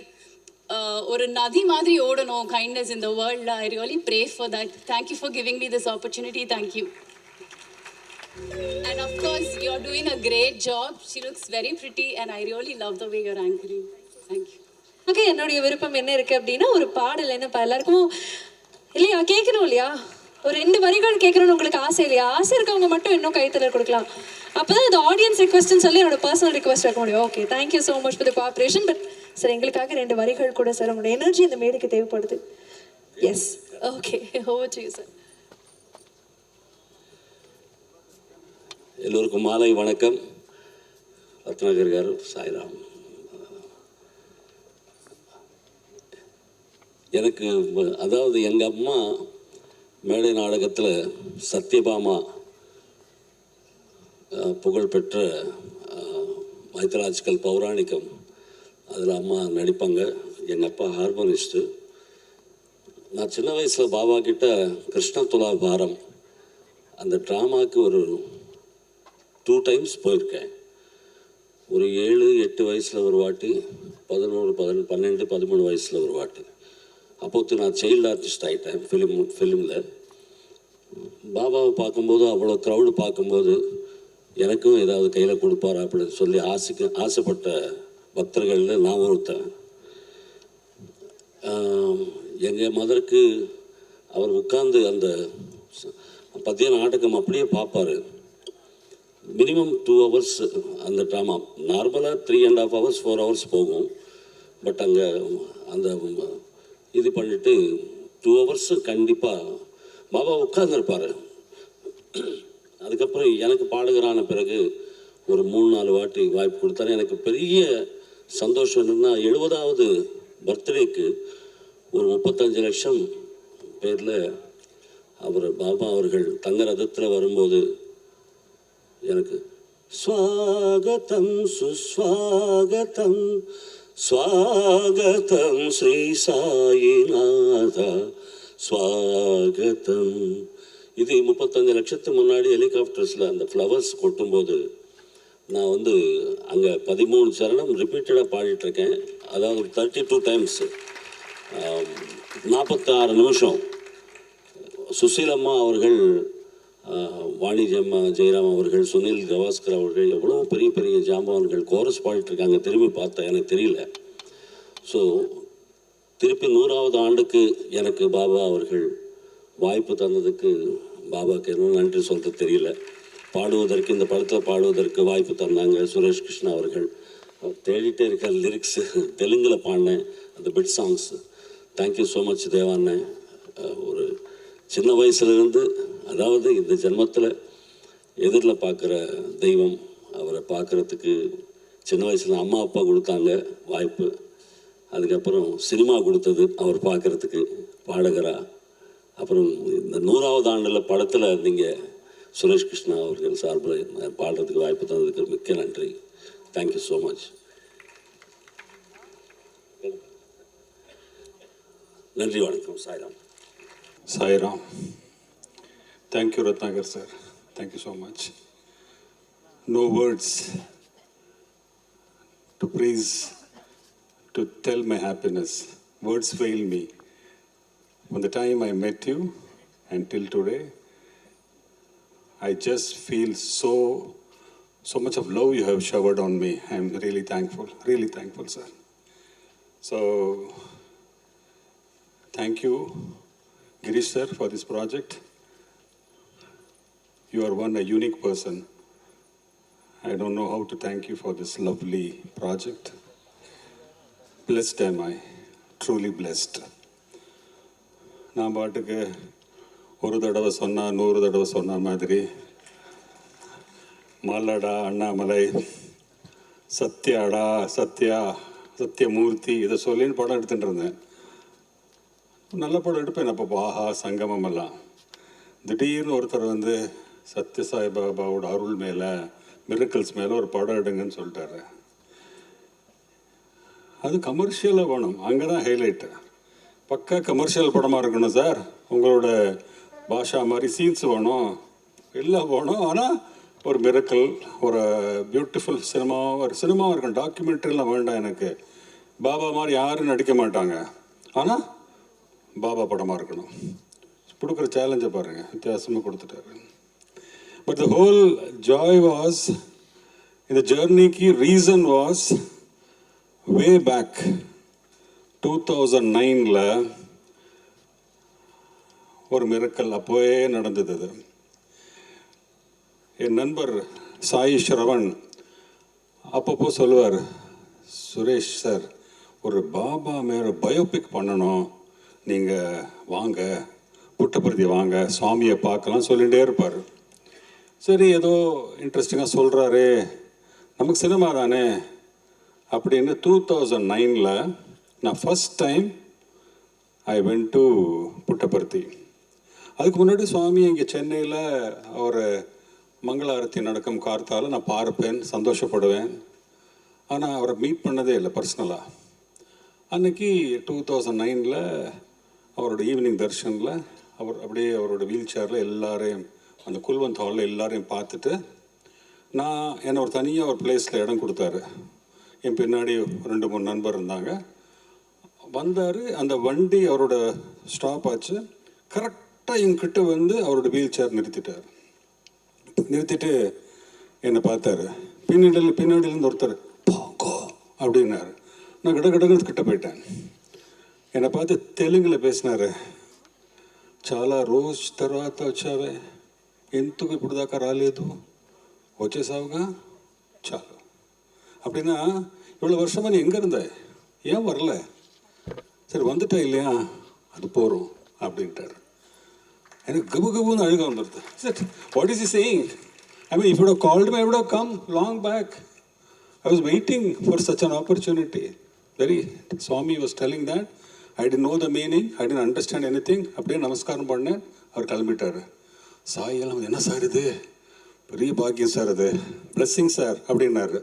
ஒரு நதி மாதிரி ஓடணும், kindness in the world. I really pray for that. Thank you for giving me this opportunity. Thank you. And of course, you're doing a great job. She looks very pretty and I really love the way you're anchoring. Thank you. Okay, என்னுடைய விருப்பம் என்ன இருக்குது அப்படின்னா ஒரு பாடல். என்னப்பா எல்லாருக்கும் இல்லையா கேட்கணும் இல்லையா? ஒரு 2 வரிகள் கேட்கணும்னு உங்களுக்கு ஆசை இல்லையா? ஆசை இருக்கவங்க மட்டும் இன்னும் கைத்தறல் கொடுக்கலாம். அப்பதான் அது ஆடியன்ஸ் ரிக்வெஸ்ட்னு சொல்லி என்னோட பர்சனல் ரிக்வெஸ்ட் வைக்க முடியும். Okay, thank you so much for the cooperation. But sir எங்களுக்காக 2 வரிகள் கூட சார், உங்களோட எனர்ஜி இந்த மேடைக்கு தேவைப்படுது. Yes, okay, over to you sir. எல்லோருக்கும் மாலை வணக்கம். ரத்னாகர் காரு, சாய்ராம். எனக்கு அதாவது எங்கள் அம்மா மேடை நாடகத்தில் சத்யபாமா புகழ்பெற்ற மைத்தலாஜிக்கல் பௌராணிகம், அதில் அம்மா நடிப்பாங்க. எங்கள் அப்பா ஹார்மோனிஸ்ட்டு. நான் சின்ன வயசில் பாபா கிட்ட கிருஷ்ண துலா பாரம் அந்த ட்ராமாவுக்கு ஒரு 2 டைம்ஸ் போயிருக்கேன். ஒரு 7-8 வயசில் ஒரு வாட்டி, 11, 12, 13 வயசில் ஒரு வாட்டி. அப்போது நான் சைல்டு ஆர்டிஸ்ட் ஆகிட்டேன் ஃபிலிமில். பாபாவை பார்க்கும்போது, அவ்வளோ க்ரௌடு பார்க்கும்போது எனக்கும் ஏதாவது கையில் கொடுப்பாரா அப்படின்னு சொல்லி ஆசைப்பட்ட பக்தர்களில் நான் ஒருத்தன். எங்கள் மதருக்கு அவர் உட்கார்ந்து அந்த பத்திய நாடகம் அப்படியே பார்ப்பார். மினிமம் 2 hours அந்த ட்ராமா. நார்மலாக 3.5 hours 4 hours போகும். பட் அங்கே அந்த இது பண்ணிவிட்டு 2 hours கண்டிப்பாக பாபா உட்கார்ந்துருப்பார். அதுக்கப்புறம் எனக்கு பாடுகிறான பிறகு ஒரு 3-4 வாட்டி வாய்ப்பு கொடுத்தாரு. எனக்கு பெரிய சந்தோஷம் என்னென்னா, 70வது பர்த்டேக்கு ஒரு 35 லட்சம் பேரில் பாபா அவர்கள் தங்க ரதத்தில் வரும்போது எனக்கு ஸ்வாகதம் சுஸ்வாகதம் ஸ்வாகதம் ஸ்ரீ சாயிநாதா ஸ்வாகதம். இது 35 லட்சத்துக்கு முன்னாடி ஹெலிகாப்டர்ஸில் அந்த ஃப்ளவர்ஸ் கொட்டும்போது நான் அங்கே 13 சரணம் ரிப்பீட்டடாக பாடிட்டுருக்கேன். அதாவது 32 டைம்ஸ், 46 நிமிஷம். சுசீலம்மா அவர்கள், வாணிஜம்மா, ஜெயராம் அவர்கள், சுனில் கவாஸ்கர் அவர்கள், எவ்வளோ பெரிய பெரிய ஜாம்பவான்கள் கோரஸ் பாடிட்டுருக்காங்க. திரும்பி பார்த்தேன், எனக்கு தெரியல. ஸோ திருப்பி 100வது ஆண்டுக்கு எனக்கு பாபா அவர்கள் வாய்ப்பு தந்ததுக்கு பாபாவுக்கு என்ன நன்றி சொல்கிறது தெரியல. பாடுவதற்கு, இந்த படத்தில் பாடுவதற்கு வாய்ப்பு தந்தாங்க சுரேஷ் கிருஷ்ணா அவர்கள். தேடிட்டே இருக்க லிரிக்ஸு தெலுங்கில் பாடினேன் அந்த bit songs. Thank you so much தேவாண்ணே. ஒரு சின்ன வயசுலேருந்து, அதாவது இந்த ஜென்மத்தில் எதிரில் பார்க்குற தெய்வம், அவரை பார்க்குறதுக்கு சின்ன வயசில் அம்மா அப்பா கொடுத்தாங்க வாய்ப்பு. அதுக்கப்புறம் சினிமா கொடுத்தது அவர் பார்க்குறதுக்கு பாடகராக. அப்புறம் இந்த 100வது ஆண்டில் படத்தில் நீங்கள் சுரேஷ் கிருஷ்ணா அவர்கள் சார்பில் பாடுறதுக்கு வாய்ப்பு தந்ததுக்கு மிக்க நன்றி. Thank you so much. நன்றி, வணக்கம். Sairam. Sairam. Thank you, Ratnagar sir. Thank you so much. No words to praise, to tell my happiness. Words fail me. From the time I met you until today, I just feel so much of love you have showered on me. I am really thankful, sir. So, thank you, Girish sir, for this project. You are a unique person. I don't know how to thank you for this lovely project. Blessed am I, truly blessed. நான் பாட்டுக்கு ஒரு தடவை சொன்னா 100 தடவை சொன்ன மாதிரி மல்லடா, அண்ணாமலை, சத்யாடா, சத்யமூர்த்தி இதை சொல்லின்னு படம் எடுத்துகிட்டு இருந்தேன். நல்ல படம் எடுப்பேன் அப்போ, ஆஹா சங்கமம் எல்லாம். திடீர்னு ஒருத்தர் சத்ய சாய்பாபாவோட அருள் மேலே, மிரக்கல்ஸ் மேலே ஒரு படம் எடுங்கன்னு சொல்லிட்டாரு. அது கமர்ஷியலாக வேணும், அங்கே தான் ஹைலைட்டு. பக்கா கமர்ஷியல் படமாக இருக்கணும் சார். உங்களோட பாஷா மாதிரி சீன்ஸ் வேணும், எல்லாம் வேணும். ஆனால் ஒரு மிரக்கல், ஒரு பியூட்டிஃபுல் சினிமாவாக இருக்கும். டாக்குமெண்ட்ரிலாம் வேண்டாம் எனக்கு. பாபா மாதிரி யாரும் நடிக்க மாட்டாங்க, ஆனால் பாபா படமாக இருக்கணும். கொடுக்குற சேலஞ்சை பாருங்கள், வித்தியாசமாக கொடுத்துட்டாரு. But the whole Joy was, இந்த ஜர்னிக்கு ரீசன் வாஸ் வே பேக் 2009 ஒரு மிரக்கல் அப்போவே நடந்தது. அது என் நண்பர் சாய் ஸ்ரவன் அப்பப்போ சொல்லுவார், சுரேஷ் சார் ஒரு பாபா மேலே பயோபிக் பண்ணணும், நீங்கள் வாங்க புட்டபர்த்தி வாங்க சுவாமியை பார்க்கலாம் சொல்லிகிட்டே இருப்பார். சரி ஏதோ இன்ட்ரெஸ்டிங்காக சொல்கிறாரு, நமக்கு சினிமா தானே அப்படின்னு 2009 நான் first time I went to Puttaparthi. அதுக்கு முன்னாடி சுவாமி இங்கே சென்னையில் ஒரு மங்களாரத்தி நடக்கும் கார்த்தால் நான் பார்ப்பேன், சந்தோஷப்படுவேன். ஆனால் அவரை மீட் பண்ணதே இல்லை பர்சனலாக. அன்றைக்கி 2009 அவரோட ஈவினிங் தர்ஷனில் அவர் அப்படியே அவரோட வீல் சேரில் எல்லாரையும் அந்த குல்வந்த் ஹாலில் எல்லாரையும் பார்த்துட்டு என்னை ஒரு தனியாக ஒரு பிளேஸில் இடம் கொடுத்தாரு. என் பின்னாடி 2-3 நண்பர் இருந்தாங்க. வந்தார், அந்த வண்டி அவரோட ஸ்டாப் ஆச்சு. கரெக்டாக என்கிட்ட வந்து அவரோட வீல் சேர் நிறுத்திட்டார். நிறுத்திட்டு என்னை பார்த்தாரு. பின்னாடியிலேருந்து ஒருத்தர் போங்கோ அப்படின்னாரு. நான் கடகடன்னு கிட்ட போயிட்டேன். என்னை பார்த்து தெலுங்கில் பேசினார். చాలా రోజు తర్వాత వచ్చావే, ఎందుకు ఇప్పుడు దాకా రాలేదు, వచ్చేసావుగా చాలు அப்படின்னா இவ்வளோ வருஷமாக நீ எங்கே இருந்த, ஏன் வரல, சரி வந்துட்டா இல்லையா, அது போகிறோம் அப்படின்ட்டார். எனக்கு கபு கபுன்னு அழுக வந்துடுது. Sir what is he saying? I mean if you have called me I would have come long back. I was waiting for such an opportunity. Swami was telling that. I didn't know the meaning. I didn't understand anything. அப்படியே நமஸ்காரம் பண்ணேன். அவர் கிளம்பிட்டார். சாய் எல்லாம் என்ன sir இது, பெரிய பாக்கியம் sir, அது blessing sir அப்படின்னாரு.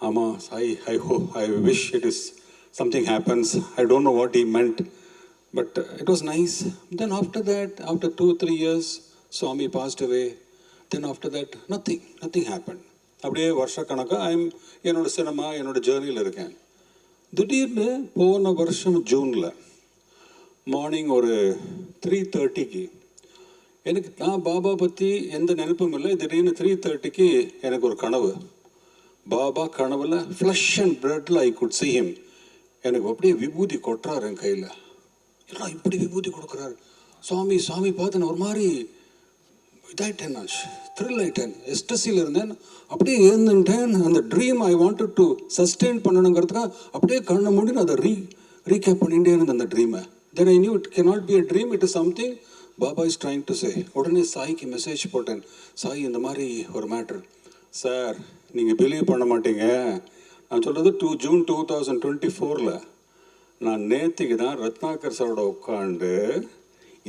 ஆமாம் Sai, I wish it is something happens. I don't know what he meant. But it was nice. Then after that, after 2-3 years, Swami passed away. Then after that, nothing happened. அப்படியே வருஷக்கணக்காக என்னோடய cinema என்னோடய ஜேர்னியில் இருக்கேன். திடீர்னு போன வருஷம் ஜூனில் மார்னிங் ஒரு 3:30க்கு நான் பாபா பற்றி எந்த நினைப்பும் இல்லை. திடீர்னு 3:30க்கு எனக்கு ஒரு கனவு. பாபா கனவில் ஃப்ளஷ் அண்ட் பிரெட்டில் ஐ குட் see him. எனக்கு அப்படியே விபூதி கொட்டுறாரு என் கையில். எல்லாம் இப்படி விபூதி கொடுக்குறாரு. சுவாமி பார்த்து நான் ஒரு மாதிரி இதாயிட்டேன், நான் த்ரில் ஆகிட்டேன், எஸ்டஸியில் இருந்தேன். அப்படியே எழுந்துட்டேன். அந்த dream I wanted to sustain பண்ணணுங்கிறதுக்காக அப்படியே கண்ணை மூடி நான் அதை ரீகேப் பண்ணிகிட்டே இருந்தேன் அந்த ட்ரீமை. Then I knew it cannot be a dream, it is something Baba is trying to say. உடனே சாய்க்கு மெசேஜ் போட்டேன். சாய் இந்த மாதிரி ஒரு மேட்ரு சார், நீங்கள் பிலீவ் பண்ண மாட்டீங்க, நான் சொல்கிறது ஜூன் 2024 நான் நேற்றுக்கு தான் ரத்னாகர் சாரோட உட்காந்து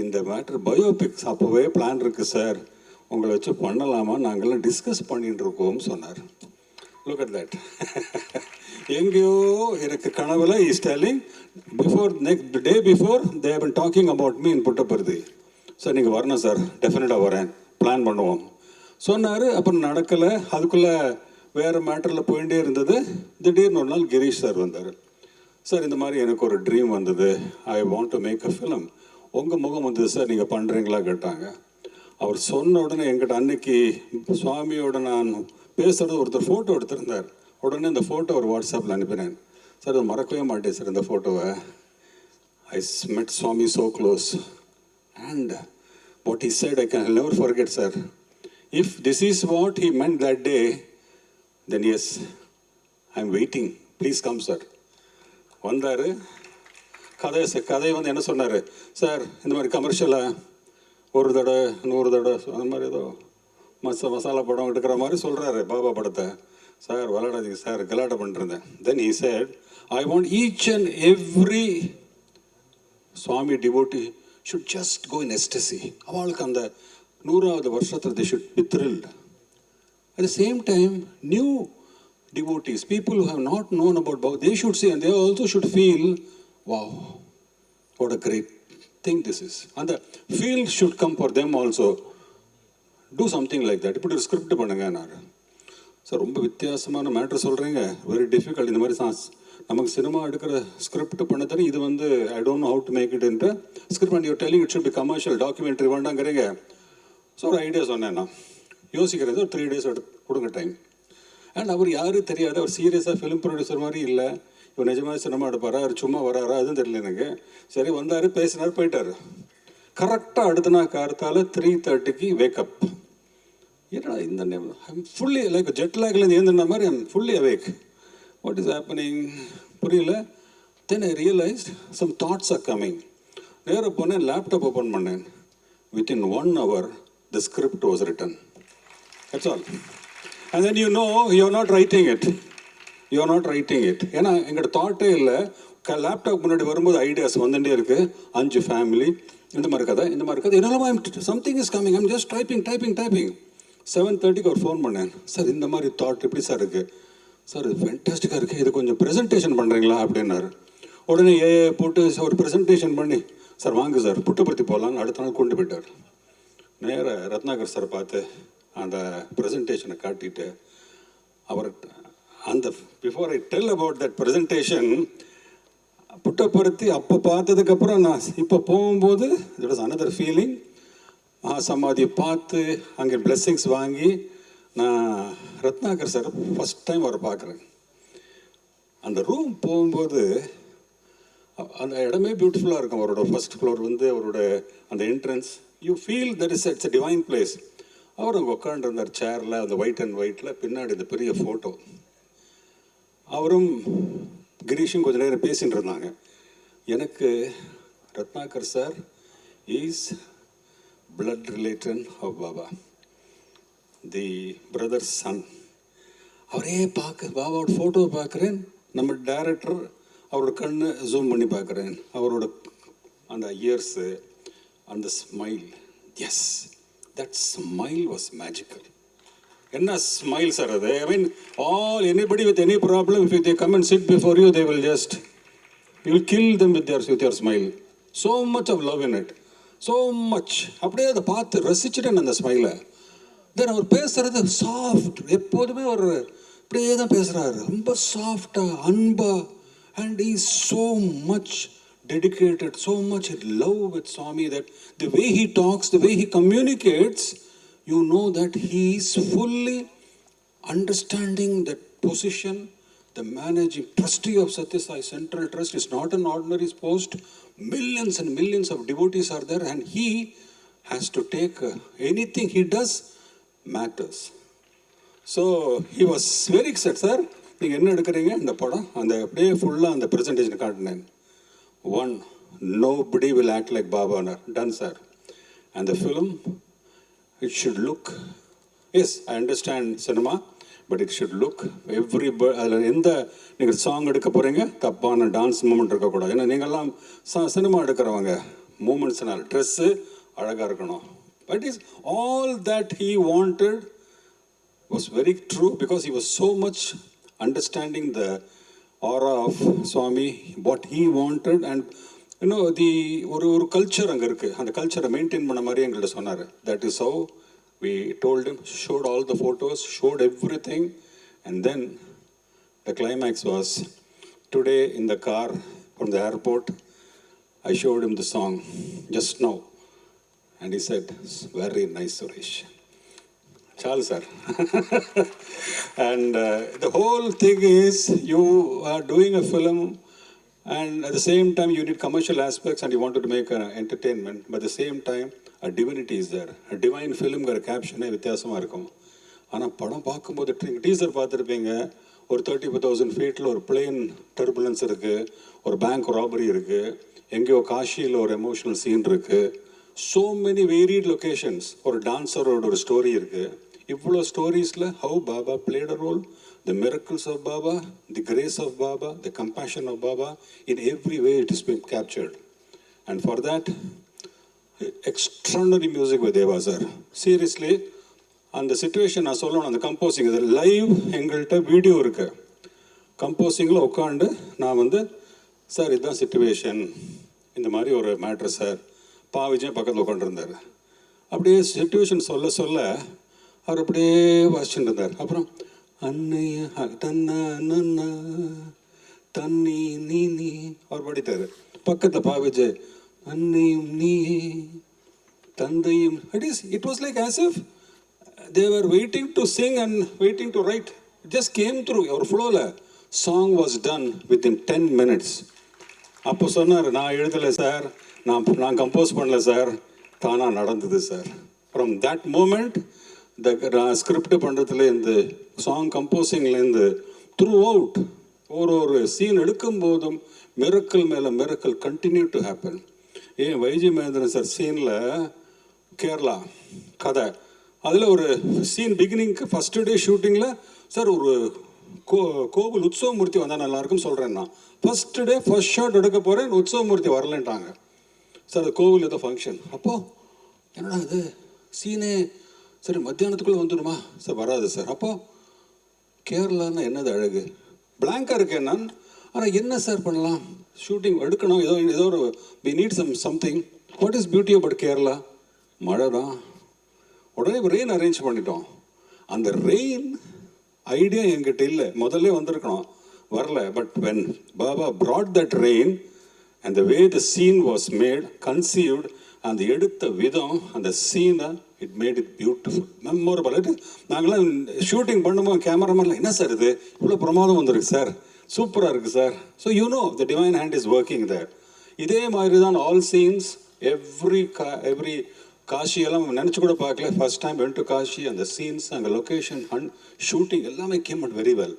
இந்த மேட்ரு பயோபிக்ஸ் அப்போவே பிளான் இருக்குது சார், உங்களை வச்சு பண்ணலாமா, நாங்கள்லாம் டிஸ்கஸ் பண்ணிட்டு இருக்கோம்னு சொன்னார். Look at that. எங்கேயோ எனக்கு கனவுல is telling day before they have been talking about me in Puttaparthi. Sir நீங்கள் வரணும் சார், டெஃபினட்டாக வரேன், பிளான் பண்ணுவோம் சொன்னார். அப்புறம் நடக்கலை. அதுக்குள்ளே வேறு மேட்டரில் போயிட்டே இருந்தது. திடீர்னு ஒரு நாள் கிரீஷ் சார் வந்தார். சார் இந்த மாதிரி எனக்கு ஒரு ட்ரீம் வந்தது, I want to make a film, உங்கள் முகம் வந்தது சார், நீங்கள் பண்ணுறீங்களா கேட்டாங்க. அவர் சொன்ன உடனே என்கிட்ட அன்னைக்கு சுவாமியோட நான் பேசுகிறது ஒருத்தர் ஃபோட்டோ எடுத்திருந்தார். உடனே இந்த ஃபோட்டோ ஒரு வாட்ஸ்அப்பில் அனுப்பினேன். சார் அதை மறக்கவே மாட்டேன் சார் இந்த ஃபோட்டோவை. ஐ met Swami so close and what he said I can never forget sir. If this is what he meant that day, then yes, I am waiting, please come sir. வந்தார். கதை வந்து என்ன சொன்னார் சார், இந்த மாதிரி கமர்ஷியலாக ஒரு தடவை 100 தடவை அந்த மாதிரி ஏதோ மசாலா படம் எடுக்கிற மாதிரி சொல்கிறாரு பாபா படத்தை. சார் விளையாடாதீங்க சார், கலாட்டை பண்ணிருந்தேன். தென் he said, I want each and every Swami devotee should just go in ecstasy. அவளுக்கு அந்த 100வது வருஷத்தில் they should be thrilled. At the same time, new devotees, people who have not known about Baba, they should see and they also should feel, wow, what a great thing this is. And the feel should come for them also. Do something like that. இப்படி ஒரு script பண்ணுங்க. நான் sir ரொம்ப வித்தியாசமான matter சொல்கிறீங்க, very difficult. இந்த மாதிரி நமக்கு சினிமா எடுக்கிற ஸ்கிரிப்ட் பண்ண தெரியும், இது வந்து I don't know how to make it into script and you're telling it should be commercial documentary வேண்டாங்கிறீங்க. ஸோ ஒரு ஐடியா சொன்னேன், நான் யோசிக்கிறது ஒரு 3 days கொடுங்க டைம். அண்ட் அவர் யாரும் தெரியாது, அவர் சீரியஸாக ஃபிலிம் ப்ரொடியூசர் மாதிரி இல்லை, இவர் நிஜமாக சினிமா எடுப்பாரா, அவர் சும்மா வராரா அதுவும் தெரியல எனக்கு. சரி வந்தார், பேசினார், போயிட்டார். கரெக்டாக அடுத்த நாள் கார்த்தால 3:30க்கு வேக்கப். ஏன்னா இந்த name I'm fully like jet லேக்லேருந்து ஏந்தின மாதிரி I'm fully awake. What is happening புரியல. Then I realised some thoughts are coming. நேராக போனேன், லேப்டாப் ஓப்பன் பண்ணேன். Within 1 hour the script was written. That's all. And then you know you are not writing it. You are not writing it. ஏன்னா எங்களோட தாட்டே இல்லை. Laptop முன்னாடி வரும்போது ideas வந்துட்டே இருக்குது. 5 ஃபேமிலி, இந்த மாதிரி கதை, இந்த மாதிரி கதை, என்னெல்லாம் something is coming. I'm just typing 7:30க்கு ஒரு ஃபோன் பண்ணேன். சார் இந்த மாதிரி தாட் எப்படி சார் இருக்குது? சார் இது ஃபேன்டாஸ்டிக்காக இருக்குது, இது கொஞ்சம் ப்ரெசன்டேஷன் பண்ணுறீங்களா அப்படின்னாரு. உடனே போட்டு ஒரு ப்ரெசன்டேஷன் பண்ணி, சார் வாங்க சார் புட்டபர்த்தி போகலான்னு அடுத்த நாள் கொண்டு போயிட்டார். நேராக ரத்னாகர் சார் பார்த்து அந்த ப்ரெசன்டேஷனை காட்டிட்டு அவர் அந்த before I tell about that presentation, Puttaparthi அப்போ பார்த்ததுக்கப்புறம் நான் இப்போ போகும்போது இட் வாஸ் அனதர் ஃபீலிங். சமாதியை பார்த்து அங்கே பிளெஸ்ஸிங்ஸ் வாங்கி நான் ரத்னாகர் சார் ஃபஸ்ட் டைம் அவரை பார்க்குறேன். அந்த ரூம் போகும்போது அந்த இடமே பியூட்டிஃபுல்லாக இருக்கும். அவரோட ஃபர்ஸ்ட் ஃப்ளோர் அவரோட அந்த entrance, you feel that it's a divine place. அவர் அங்கே உட்காண்டிருந்தார் சேரில், அந்த ஒயிட் அண்ட் ஒயிட்டில், பின்னாடி இந்த பெரிய ஃபோட்டோ. அவரும் கிரீஷும் கொஞ்சம் நேரம் பேசிகிட்டு இருந்தாங்க. எனக்கு Ratnakar sir is blood related of Baba, the brother son. அவரே பாபாவோட ஃபோட்டோவை பார்க்குறேன். நம்ம டைரக்டர் அவரோட கண்ணு ஜூம் பண்ணி பார்க்குறேன். அவரோட அந்த இயர்ஸு, அந்த smile, S that smile was magical. என்ன ஸ்மைல் சார் அது? ஐ மீன் anybody with any problem, if they come and sit before you, they will just, you will kill them with your smile. So much of love in it, so much. அப்படியே அதை பார்த்து ரசிச்சுட்டேன் அந்த ஸ்மைலை. தென் அவர் பேசுறது soft, எப்போதுமே அவர் இப்படியே தான் பேசுகிறாரு, ரொம்ப சாஃப்டாக, அன்பா. And he is so much dedicated, so much in love with Swami that the way he talks, the way he communicates, you know that he is fully understanding that position. The managing trustee of Satya Sai Central Trust is not an ordinary post. Millions and millions of devotees are there, and he has to take anything he does matters. So he was very excited, sir. நீங்கள் என்ன எடுக்கிறீங்க இந்த படம்? அந்த அப்படியே ஃபுல்லாக அந்த presentation காட்டினேன். 1, nobody will act like Baba. Done, sir. And the film, it should look, yes, I understand cinema, but it should look அதில் எந்த நீங்கள் சாங் எடுக்க போகிறீங்க, தப்பான டான்ஸ் மூமெண்ட் இருக்கக்கூடாது. ஏன்னா நீங்கள்லாம் சினிமா எடுக்கிறவங்க, மூமெண்ட்ஸ்னால் ட்ரெஸ்ஸு அழகாக இருக்கணும். But is all that he wanted was very true, because he was so much understanding the aura of Swami, what he wanted. And you know, ஒரு கல்ச்சர் அங்கே இருக்குது, அந்த கல்ச்சரை மெயின்டைன் பண்ண மாதிரி எங்கள்கிட்ட சொன்னார். That is how we told him, showed all the photos, showed everything. And then the climax was, today in the car from the airport, I showed him the song just now, and he said, very nice, Suresh. Chal sir. And the whole thing is, you are doing a film, and at the same time you need commercial aspects, and you wanted to make an entertainment, but at the same time a divinity is there. A divine film got a caption வித்தியாசமாக இருக்கும். ஆனால் படம் பார்க்கும்போது teaser பார்த்துருப்பீங்க, ஒரு 35,000 ஃபீட்டில் ஒரு plane turbulence இருக்குது, ஒரு பேங்க் ராபரி இருக்குது, எங்கேயோ காஷியில் ஒரு எமோஷனல் சீன் இருக்குது, so many varied locations. ஒரு டான்ஸரோட ஒரு ஸ்டோரி இருக்குது. இவ்வளோ ஸ்டோரிஸில் how Baba played a role, the miracles of Baba, the grace of Baba, the compassion of Baba, in every way it is been captured. And for that, extraordinary music with Deva sir. Seriously அந்த situation நான் சொல்லணும். அந்த composing இது live எங்கள்கிட்ட video இருக்குது. கம்போசிங்கில் உட்காந்து நான் sir இதுதான் சிச்சுவேஷன், இந்த மாதிரி ஒரு மேட்ரு சார், விஜய் பக்கத்தில் உட்காந்துருந்தார். அப்படியே சிச்சுவேஷன் சொல்ல சொல்ல அவர் அப்படியே வாசிச்சுட்டு இருந்தார். அப்புறம் அன்னைய தன்னா தண்ணி நீ நீ அவர் படித்தார். பக்கத்தில் விஜய் அன்னையும் நீயே தந்தையும். It was like as if they were waiting to sing and waiting to write. It just came through. Our flowல song was done within 10 minutes. அப்போ சொன்னார், நான் எழுதலை சார், நான் கம்போஸ் பண்ணல சார், தானாக நடந்தது சார். ஃப்ரம் தட் மூமெண்ட் இந்த script பண்ணுறதுல இந்த சாங் கம்போசிங்லேருந்து த்ரூ அவுட் ஒரு சீன் எடுக்கும் போதும் மிரக்கல் மேலே மிரக்கல் கண்டினியூ டு ஹேப்பன். ஏன் வைஜி மகேந்திரன் சார் சீனில் கேரளா கதை, அதில் ஒரு சீன் பிகினிங்க்கு ஃபஸ்ட்டு டே ஷூட்டிங்கில் சார் ஒரு கோவில் உற்சவமூர்த்தி வந்தால் நல்லாயிருக்குன்னு சொல்கிறேன். நான் ஃபஸ்ட்டு டே ஃபஸ்ட் ஷாட் எடுக்க போகிறேன், உற்சவமூர்த்தி வரலன்ட்டாங்க சார். அது கோவில் ஏதோ ஃபங்க்ஷன். அப்போது என்னடா இது சீனே சரி மத்தியானத்துக்குள்ளே வந்துடுமா சார்? வராது சார். அப்போது கேரளான்னா என்னது அழகு, பிளாங்காக இருக்கேன் நான். ஆனால் என்ன சார் பண்ணலாம், ஷூட்டிங் எடுக்கணும், ஏதோ ஒரு we need something. What is beauty about Kerala? மழை தான். உடனே ரெயின் அரேஞ்ச் பண்ணிட்டோம். அந்த ரெயின் ஐடியா என்கிட்ட இல்லை, முதல்ல வந்திருக்கணும், வரல. But when Baba brought that rain and the way the scene was made, conceived, அந்த எடுத்த விதம், அந்த சீனை it made it beautiful, memorable. நாங்களாம் ஷூட்டிங் பண்ணும்போது கேமராமேன்லாம் என்ன சார் இது இவ்வளோ பிரமாதம் வந்திருக்கு சார், சூப்பராக இருக்குது sir. So you know the divine hand is working there. இதே மாதிரி தான் ஆல் சீன்ஸ், எவ்ரி காஷியெல்லாம் நினச்சி கூட பார்க்கல. First time went to Kashi, அந்த சீன்ஸ், அங்கே லொக்கேஷன் அண்ட் ஷூட்டிங் எல்லாமே came at very well.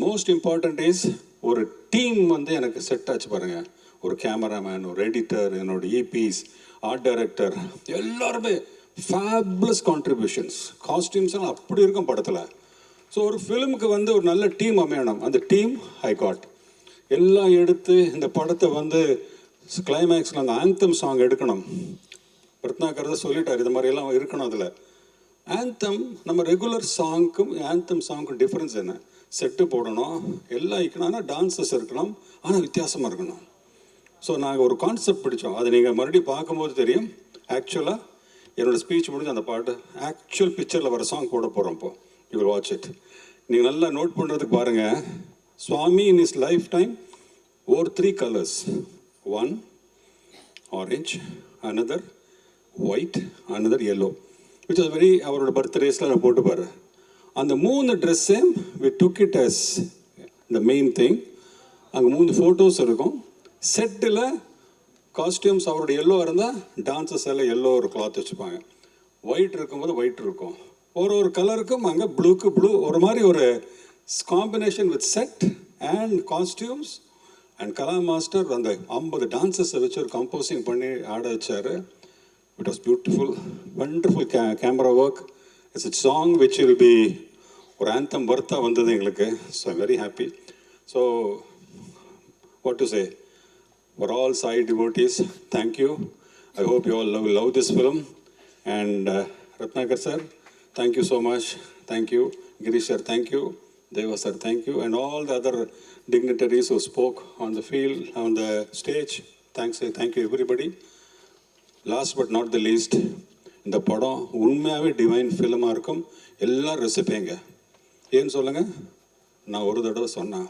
Most important is ஒரு டீம் வந்து எனக்கு செட் ஆச்சு பாருங்கள். ஒரு கேமராமேன், ஒரு எடிட்டர், என்னோட இபிஸ், ஆர்ட் டைரக்டர், எல்லாருமே ஃபேபுலஸ் கான்ட்ரிபியூஷன்ஸ். காஸ்டியூம்ஸ் எல்லாம் அப்படி இருக்கும் படத்தில். ஸோ ஒரு ஃபிலிமுக்கு வந்து ஒரு நல்ல டீம் அமையணும். அந்த டீம் ஐ காட். எல்லாம் எடுத்து இந்த படத்தை வந்து கிளைமேக்ஸில் அந்த ஆந்தம் சாங் எடுக்கணும். ரத்னாகர் தான் சொல்லிட்டார் இது மாதிரி எல்லாம் இருக்கணும். அதில் ஆந்தம் நம்ம ரெகுலர் சாங்க்கும் ஆந்தம் சாங்க்கும் டிஃப்ரென்ஸ் என்ன? செட்டு போடணும், எல்லாம் இருக்கணும், ஆனால் டான்ஸஸ் இருக்கணும், ஆனால் வித்தியாசமாக இருக்கணும். ஸோ நாங்கள் ஒரு கான்செப்ட் பிடிச்சோம். அதை நீங்கள் மறுபடியும் பார்க்கும்போது தெரியும். ஆக்சுவலாக என்னோடய ஸ்பீச் முடிஞ்சு அந்த பாட்டு ஆக்சுவல் பிக்சரில் வர சாங் போட போகிறோம். இப்போது யூ வில் வாட்ச் இட். நீங்கள் நல்லா நோட் பண்ணுறதுக்கு பாருங்கள். Swami in his life time or 3 colours. 1 orange, another white, another yellow, which is very அவரோட பர்த்டேஸில் நான் போட்டுப்பார். அந்த 3 ட்ரெஸ்ஸே we took it as the main thing. அங்கே 3 ஃபோட்டோஸ் இருக்கும். செட்டில் காஸ்டியூம்ஸ் அவரோட எல்லோ இருந்தால் டான்ஸஸ் எல்லாம் எல்லோ ஒரு கிளாத் வச்சுப்பாங்க. ஒயிட் இருக்கும்போது ஒயிட் இருக்கும். ஒரு கலருக்கும் அங்கே ப்ளூக்கு ப்ளூ, ஒரு மாதிரி ஒரு combination with set and costumes. And Kala master அந்த 50 டான்ஸஸை வச்சு ஒரு கம்போசிங் பண்ணி ஆட வச்சார். It was beautiful, wonderful camera work. It's a song which will be ஒரு ஆந்தம் வர்த்தாக வந்தது எங்களுக்கு. So I'm very happy. So what to say, for all Sai devotees, thank you. I hope you all love this film. And Ratnakar sir, thank you so much. Thank you. Girish sir, thank you. Deva sir, thank you. And all the other dignitaries who spoke on the field, on the stage, thank you everybody. Last but not the least, இந்த படம் உண்மையாகவே divine ஃபிலிமாக இருக்கும். எல்லாம் ரசிப்பீங்க. ஏன்னு சொல்லுங்கள், நான் ஒரு தடவை சொன்னேன்.